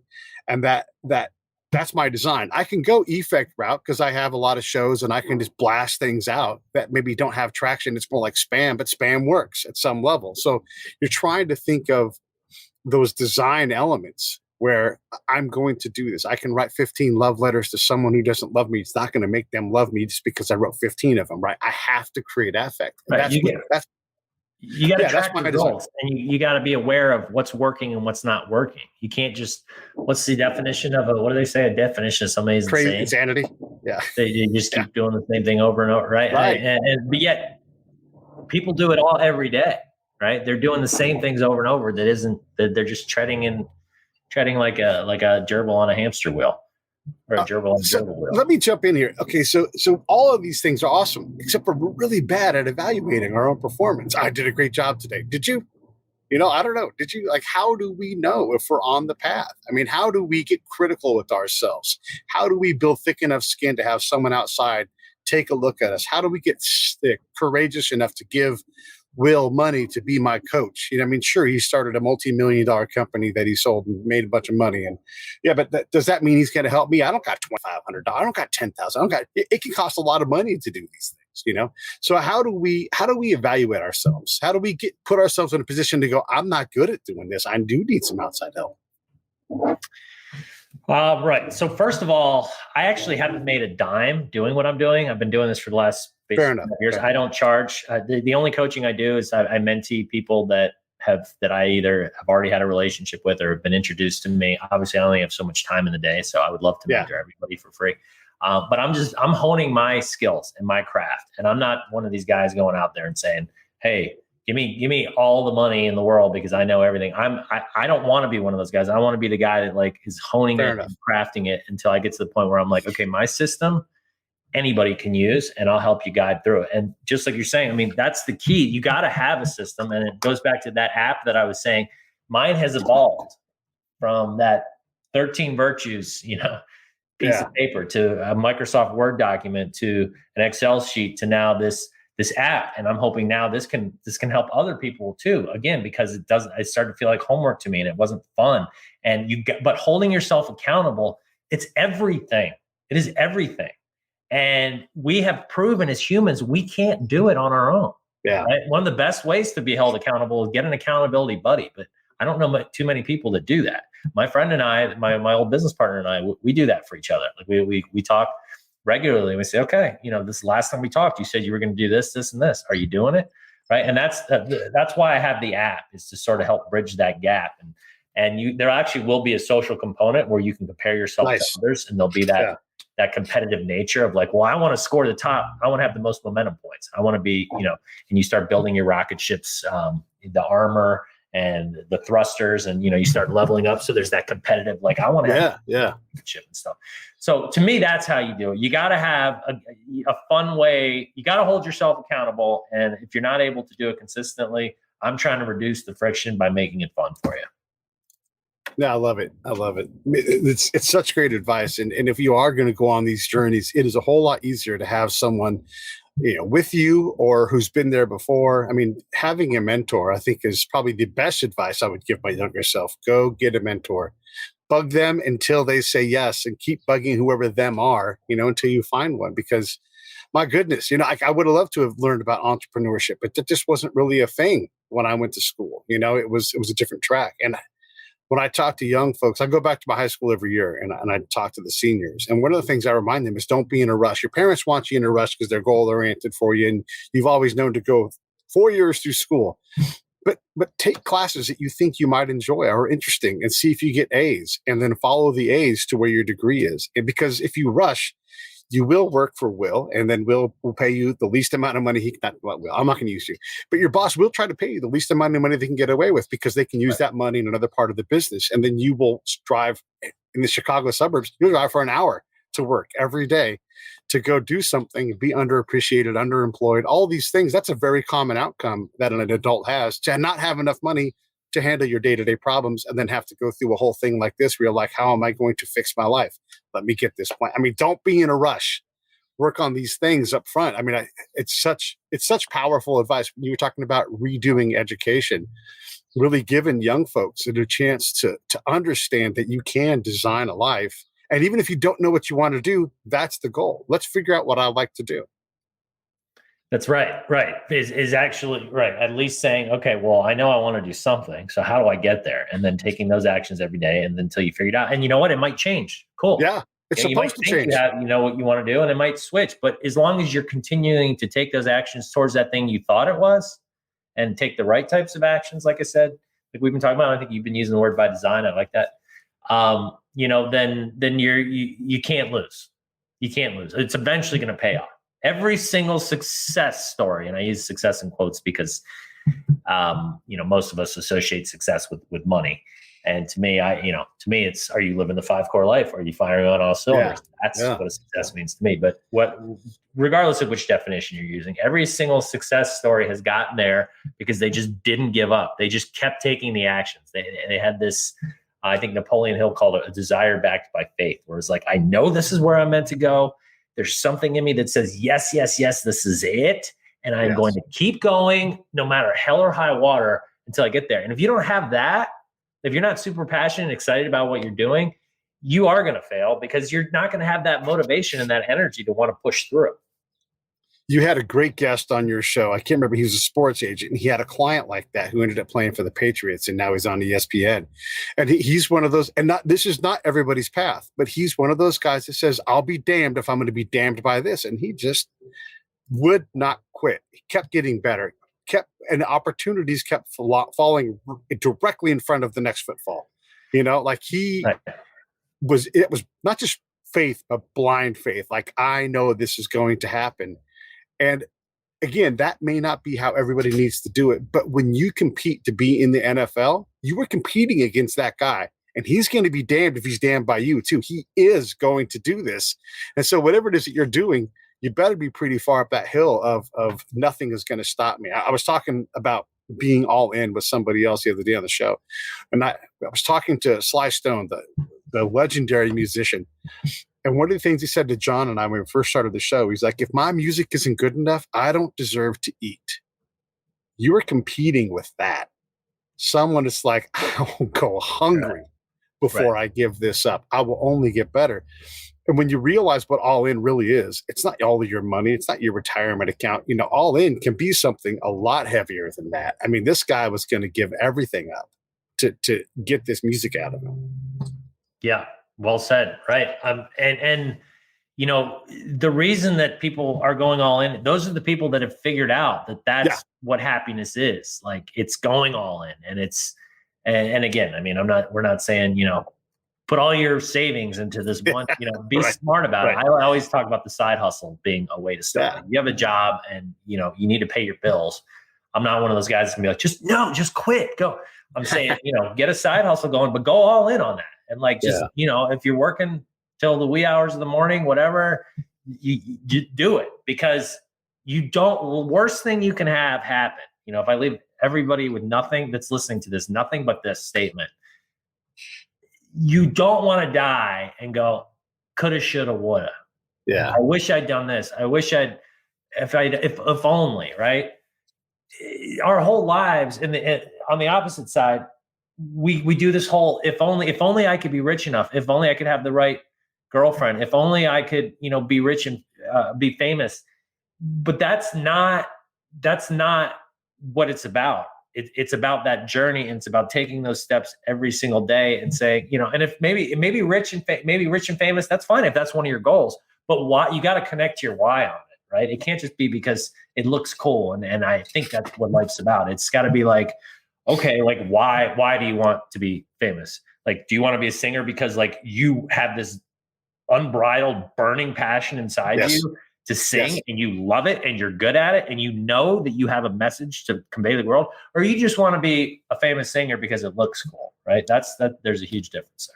Speaker 7: And that's my design. I can go effect route because I have a lot of shows and I can just blast things out that maybe don't have traction. It's more like spam, but spam works at some level. So you're trying to think of those design elements where I'm going to do this. I can write 15 love letters to someone who doesn't love me. It's not going to make them love me just because I wrote 15 of them, right? I have to create affect.
Speaker 8: Right. You got to track the goals, and you got to be aware of what's working and what's not working. You can't just, what's the definition of what do they say? A definition of somebody's
Speaker 7: crazy insanity. Yeah.
Speaker 8: They just keep doing the same thing over and over. Right. But yet people do it every day, right? They're doing the same things over and over. That they're just treading like a gerbil on a hamster wheel, or a gerbil on a gerbil wheel.
Speaker 7: Let me jump in here. Okay, so all of these things are awesome, except we're really bad at evaluating our own performance. I did a great job today. Did you? I don't know. Did you? Like, how do we know if we're on the path? I mean, how do we get critical with ourselves? How do we build thick enough skin to have someone outside take a look at us? How do we get courageous enough to give Will money to be my coach? Sure, he started a multi-million-dollar company that he sold and made a bunch of money. And but does that mean he's going to help me? I don't got $2,500. I don't got $10,000. It can cost a lot of money to do these things, So how do we evaluate ourselves? How do we put ourselves in a position to go, I'm not good at doing this. I do need some outside help.
Speaker 8: Right. So first of all, I actually haven't made a dime doing what I'm doing. I've been doing this for the last years. I don't charge. The only coaching I do is I mentee people that I either have already had a relationship with or have been introduced to me. Obviously, I only have so much time in the day, so I would love to mentor everybody for free. But I'm honing my skills and my craft, and I'm not one of these guys going out there and saying, "Hey, give me all the money in the world because I know everything." I don't want to be one of those guys. I want to be the guy that is honing it and crafting it until I get to the point where I'm like, okay, my system anybody can use, and I'll help you guide through it. And just like you're saying, that's the key. You got to have a system. And it goes back to that app that I was saying. Mine has evolved from that 13 virtues, piece of paper, to a Microsoft Word document, to an Excel sheet, to now this app. And I'm hoping now this can help other people too. Again, because it started to feel like homework to me and it wasn't fun. But holding yourself accountable, it's everything. It is everything. And we have proven as humans, we can't do it on our own. Yeah. Right? One of the best ways to be held accountable is get an accountability buddy. But I don't know too many people that do that. My friend and I, my old business partner and I, we do that for each other. Like we talk regularly. We say, okay, this last time we talked, you said you were going to do this, this, and this. Are you doing it? Right. And that's why I have the app, is to sort of help bridge that gap. And there actually will be a social component where you can compare yourself to others, and there'll be that competitive nature of like, well, I want to score the top. I want to have the most momentum points. I want to be, and you start building your rocket ships, the armor and the thrusters, and, you start leveling up. So there's that competitive, like, I want to have ship and stuff. So to me, that's how you do it. You got to have a fun way. You got to hold yourself accountable. And if you're not able to do it consistently, I'm trying to reduce the friction by making it fun for you.
Speaker 7: Yeah, I love it. It's such great advice. And if you are going to go on these journeys, it is a whole lot easier to have someone, with you or who's been there before. I mean, having a mentor, I think, is probably the best advice I would give my younger self. Go get a mentor. Bug them until they say yes, and keep bugging whoever them are, until you find one. Because my goodness, I would have loved to have learned about entrepreneurship, but that just wasn't really a thing when I went to school. It was a different track. And when I talk to young folks, I go back to my high school every year, and I talk to the seniors. And one of the things I remind them is, don't be in a rush. Your parents want you in a rush because they're goal oriented for you, and you've always known to go 4 years through school. But take classes that you think you might enjoy or are interesting, and see if you get A's, and then follow the A's to where your degree is. And because if you rush, you will work for Will, and then Will pay you the least amount of money I'm not going to use you, but your boss will try to pay you the least amount of money they can get away with, because they can use that money in another part of the business. And then you will drive in the Chicago suburbs. You'll drive for an hour to work every day to go do something, be underappreciated, underemployed, all these things. That's a very common outcome that an adult has, to not have enough money to handle your day-to-day problems, and then have to go through a whole thing like this where you're like, how am I going to fix my life? Let me get this plan. I mean, don't be in a rush. Work on these things up front. I mean, it's such powerful advice. When you were talking about redoing education, really giving young folks a chance to understand that you can design a life. And even if you don't know what you want to do, that's the goal. Let's figure out what I like to do.
Speaker 8: That's right. Right. Is actually right. At least saying, okay, well, I know I want to do something. So how do I get there? And then taking those actions every day, and until you figure it out. And you know what? It might change. Cool.
Speaker 7: Yeah. It's supposed to change.
Speaker 8: You know what you want to do, and it might switch. But as long as you're continuing to take those actions towards that thing you thought it was, and take the right types of actions, like I said, like we've been talking about, I think you've been using the word by design. I like that. Then you can't lose. You can't lose. It's eventually going to pay off. Every single success story, and I use success in quotes because, most of us associate success with money. And to me, it's, are you living the 5-core life? Or are you firing on all cylinders? That's what a success means to me. But regardless of which definition you're using, every single success story has gotten there because they just didn't give up. They just kept taking the actions. They had this, I think Napoleon Hill called it a desire backed by faith, where it's like, I know this is where I'm meant to go. There's something in me that says, yes, yes, yes, this is it. And I'm going to keep going no matter hell or high water until I get there. And if you don't have that, if you're not super passionate and excited about what you're doing, you are going to fail, because you're not going to have that motivation and that energy to want to push through.
Speaker 7: You had a great guest on your show. I can't remember. He was a sports agent, and he had a client like that who ended up playing for the Patriots, and now he's on ESPN. And he's one of those, and this is not everybody's path, but he's one of those guys that says, I'll be damned if I'm going to be damned by this. And he just would not quit. He kept getting better, and opportunities kept falling directly in front of the next footfall. It was not just faith, but blind faith. Like, I know this is going to happen. And again, that may not be how everybody needs to do it. But when you compete to be in the NFL, you were competing against that guy, and he's going to be damned if he's damned by you too. He is going to do this. And so whatever it is that you're doing, you better be pretty far up that hill of nothing is going to stop me. I was talking about being all in with somebody else the other day on the show. And I was talking to Sly Stone, the legendary musician. And one of the things he said to John and I when we first started the show, he's like, if my music isn't good enough, I don't deserve to eat. You are competing with that. Someone is like, I will go hungry before I give this up. I will only get better. And when you realize what all in really is, it's not all of your money. It's not your retirement account. All in can be something a lot heavier than that. I mean, this guy was going to give everything up to get this music out of him.
Speaker 8: Yeah. Well said. Right. And the reason that people are going all in, those are the people that have figured out that that's what happiness is. Like, it's going all in. And and again, I mean, we're not saying, put all your savings into this one, be smart about it. I always talk about the side hustle being a way to start. You have a job and, you need to pay your bills. I'm not one of those guys that's gonna be like, just quit, go. I'm saying, get a side hustle going, but go all in on that. And if you're working till the wee hours of the morning, whatever, you do it, because the worst thing you can have happen. If I leave everybody with nothing that's listening to this, nothing but this statement, you don't want to die and go, coulda, shoulda, woulda.
Speaker 7: Yeah.
Speaker 8: I wish I'd done this. I wish if only, right? Our whole lives on the opposite side, we do this whole, if only I could be rich enough, if only I could have the right girlfriend, if only I could, be rich and be famous. But that's not what it's about. It's about that journey, and it's about taking those steps every single day and saying, and if maybe rich and famous, that's fine if that's one of your goals. But why? You got to connect to your why on it, right? It can't just be because it looks cool, and I think that's what life's about. It's got to be like, okay, like why do you want to be famous? Like, do you want to be a singer because like you have this unbridled burning passion inside you to sing, and you love it and you're good at it and you know that you have a message to convey to the world? Or you just want to be a famous singer because it looks cool, right? There's a huge difference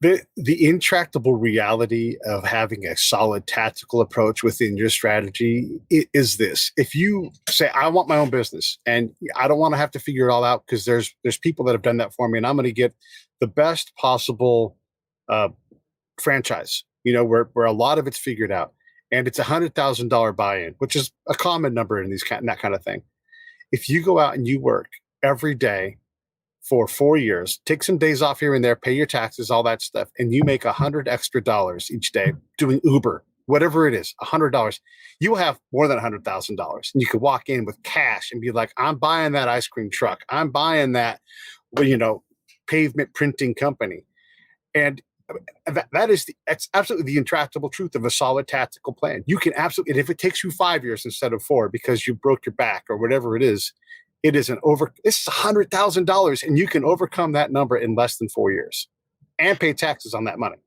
Speaker 8: there.
Speaker 7: The intractable reality of having a solid tactical approach within your strategy is this. If you say, I want my own business and I don't want to have to figure it all out, because there's people that have done that for me, and I'm going to get the best possible franchise, where a lot of it's figured out. And it's $100,000 buy-in, which is a common number in that kind of thing. If you go out and you work every day for 4 years, take some days off here and there, pay your taxes, all that stuff, and you make $100 extra each day doing Uber, whatever it is, $100, you will have more than $100,000. And you could walk in with cash and be like, I'm buying that ice cream truck. I'm buying that, pavement printing company. And that's absolutely the intractable truth of a solid tactical plan. You can absolutely, and if it takes you 5 years instead of 4 because you broke your back or whatever it is it's $100,000, and you can overcome that number in less than 4 years and pay taxes on that money.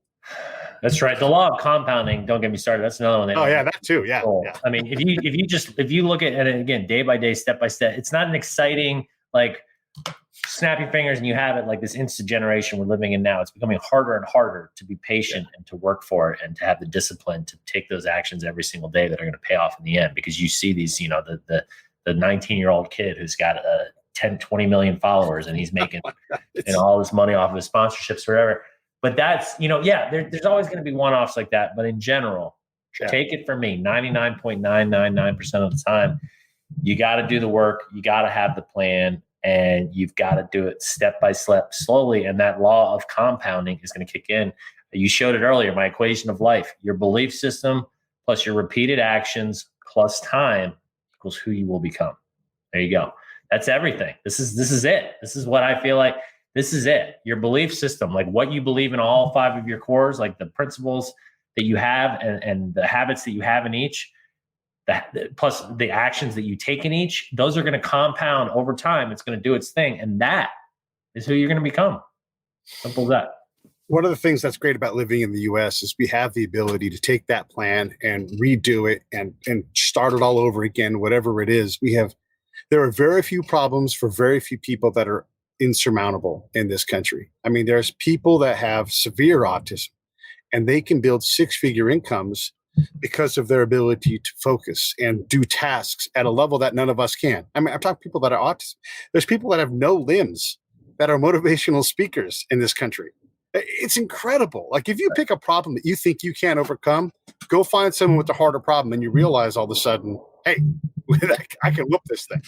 Speaker 8: That's right. The law of compounding. Don't get me started. That's another one.
Speaker 7: Oh yeah, that too. Yeah.
Speaker 8: I mean, if you look at it again, day by day, step by step, it's not an exciting like snap your fingers and you have it, like this instant generation we're living in now. It's becoming harder and harder to be patient and to work for it and to have the discipline to take those actions every single day that are going to pay off in the end. Because you see these, the 19-year-old kid who's got 10, 20 million followers and he's making all this money off of his sponsorships or whatever. But that's, there's always going to be one-offs like that. But in general, take it from me, 99.999% of the time, you got to do the work. You got to have the plan. And you've got to do it step by step, slowly. And that law of compounding is going to kick in. You showed it earlier, my equation of life. Your belief system plus your repeated actions plus time equals who you will become. There you go. That's everything. This is it. This is what I feel like. This is it. Your belief system, like what you believe in all 5 of your cores, like the principles that you have and the habits that you have in each, plus the actions that you take in each, those are going to compound over time. It's going to do its thing. And that is who you're going to become. Simple as that.
Speaker 7: One of the things that's great about living in the US is we have the ability to take that plan and redo it and start it all over again, whatever it is. There are very few problems for very few people that are insurmountable in this country. I mean, there's people that have severe autism and they can build 6-figure incomes because of their ability to focus and do tasks at a level that none of us can. I mean, I'm talking people that are autistic. There's people that have no limbs that are motivational speakers in this country. It's incredible. Like if you pick a problem that you think you can't overcome, go find someone with a harder problem and you realize all of a sudden, hey, I can whoop this thing.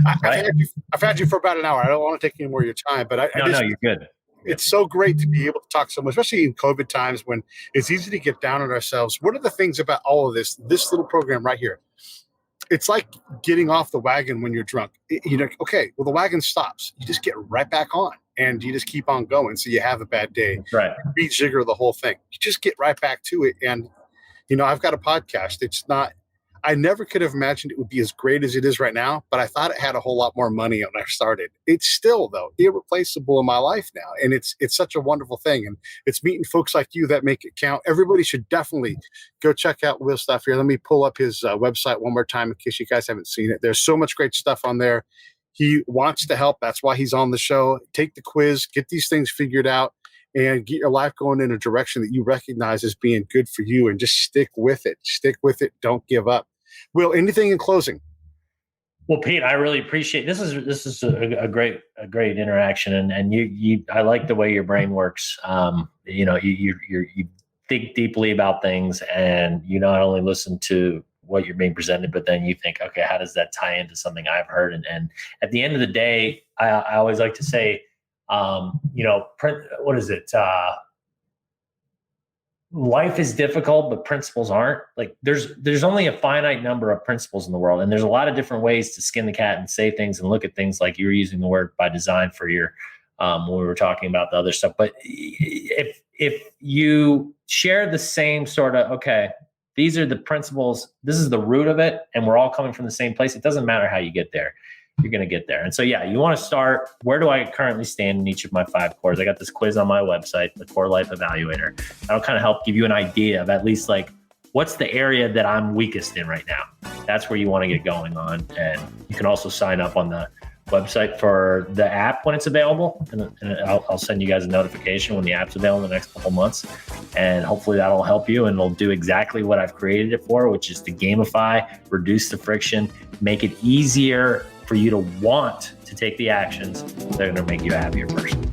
Speaker 7: I've had you for about an hour. I don't want to take any more of your time, but
Speaker 8: no, you're good.
Speaker 7: It's so great to be able to talk so much, especially in COVID times when it's easy to get down on ourselves. What are the things about all of this little program right here? it's like getting off the wagon when you're drunk. Okay, well, the wagon stops. You just get right back on and you just keep on going. So you have a bad day.
Speaker 8: That's right.
Speaker 7: Rejigger the whole thing. You just get right back to it. And, I've got a podcast. I never could have imagined it would be as great as it is right now, but I thought it had a whole lot more money when I started. It's still, though, irreplaceable in my life now. And it's such a wonderful thing. And it's meeting folks like you that make it count. Everybody should definitely go check out Will's stuff here. Let me pull up his website one more time in case you guys haven't seen it. There's so much great stuff on there. He wants to help. That's why he's on the show. Take the quiz, get these things figured out, and get your life going in a direction that you recognize as being good for you, and just stick with it. Stick with it. Don't give up. Will, anything in closing?
Speaker 8: Well, Pete, I really appreciate this. Is a great interaction, and you I like the way your brain works. You think deeply about things, and you not only listen to what you're being presented, but then you think, okay, how does that tie into something I've heard? And at the end of the day, I always like to say, what is it? Life is difficult, but principles aren't. Like there's only a finite number of principles in the world. And there's a lot of different ways to skin the cat and say things and look at things, like you were using the word by design for your, when we were talking about the other stuff. But if you share the same sort of, okay, these are the principles, this is the root of it, and we're all coming from the same place, it doesn't matter how you get there. You're going to get there. And so, you want to start, where do I currently stand in each of my 5 cores? I got this quiz on my website, the Core Life Evaluator. That'll kind of help give you an idea of at least like, what's the area that I'm weakest in right now? That's where you want to get going on. And you can also sign up on the website for the app when it's available. And I'll send you guys a notification when the app's available in the next couple months. And hopefully that'll help you, and it'll do exactly what I've created it for, which is to gamify, reduce the friction, make it easier for you to want to take the actions that are going to make you a happier person.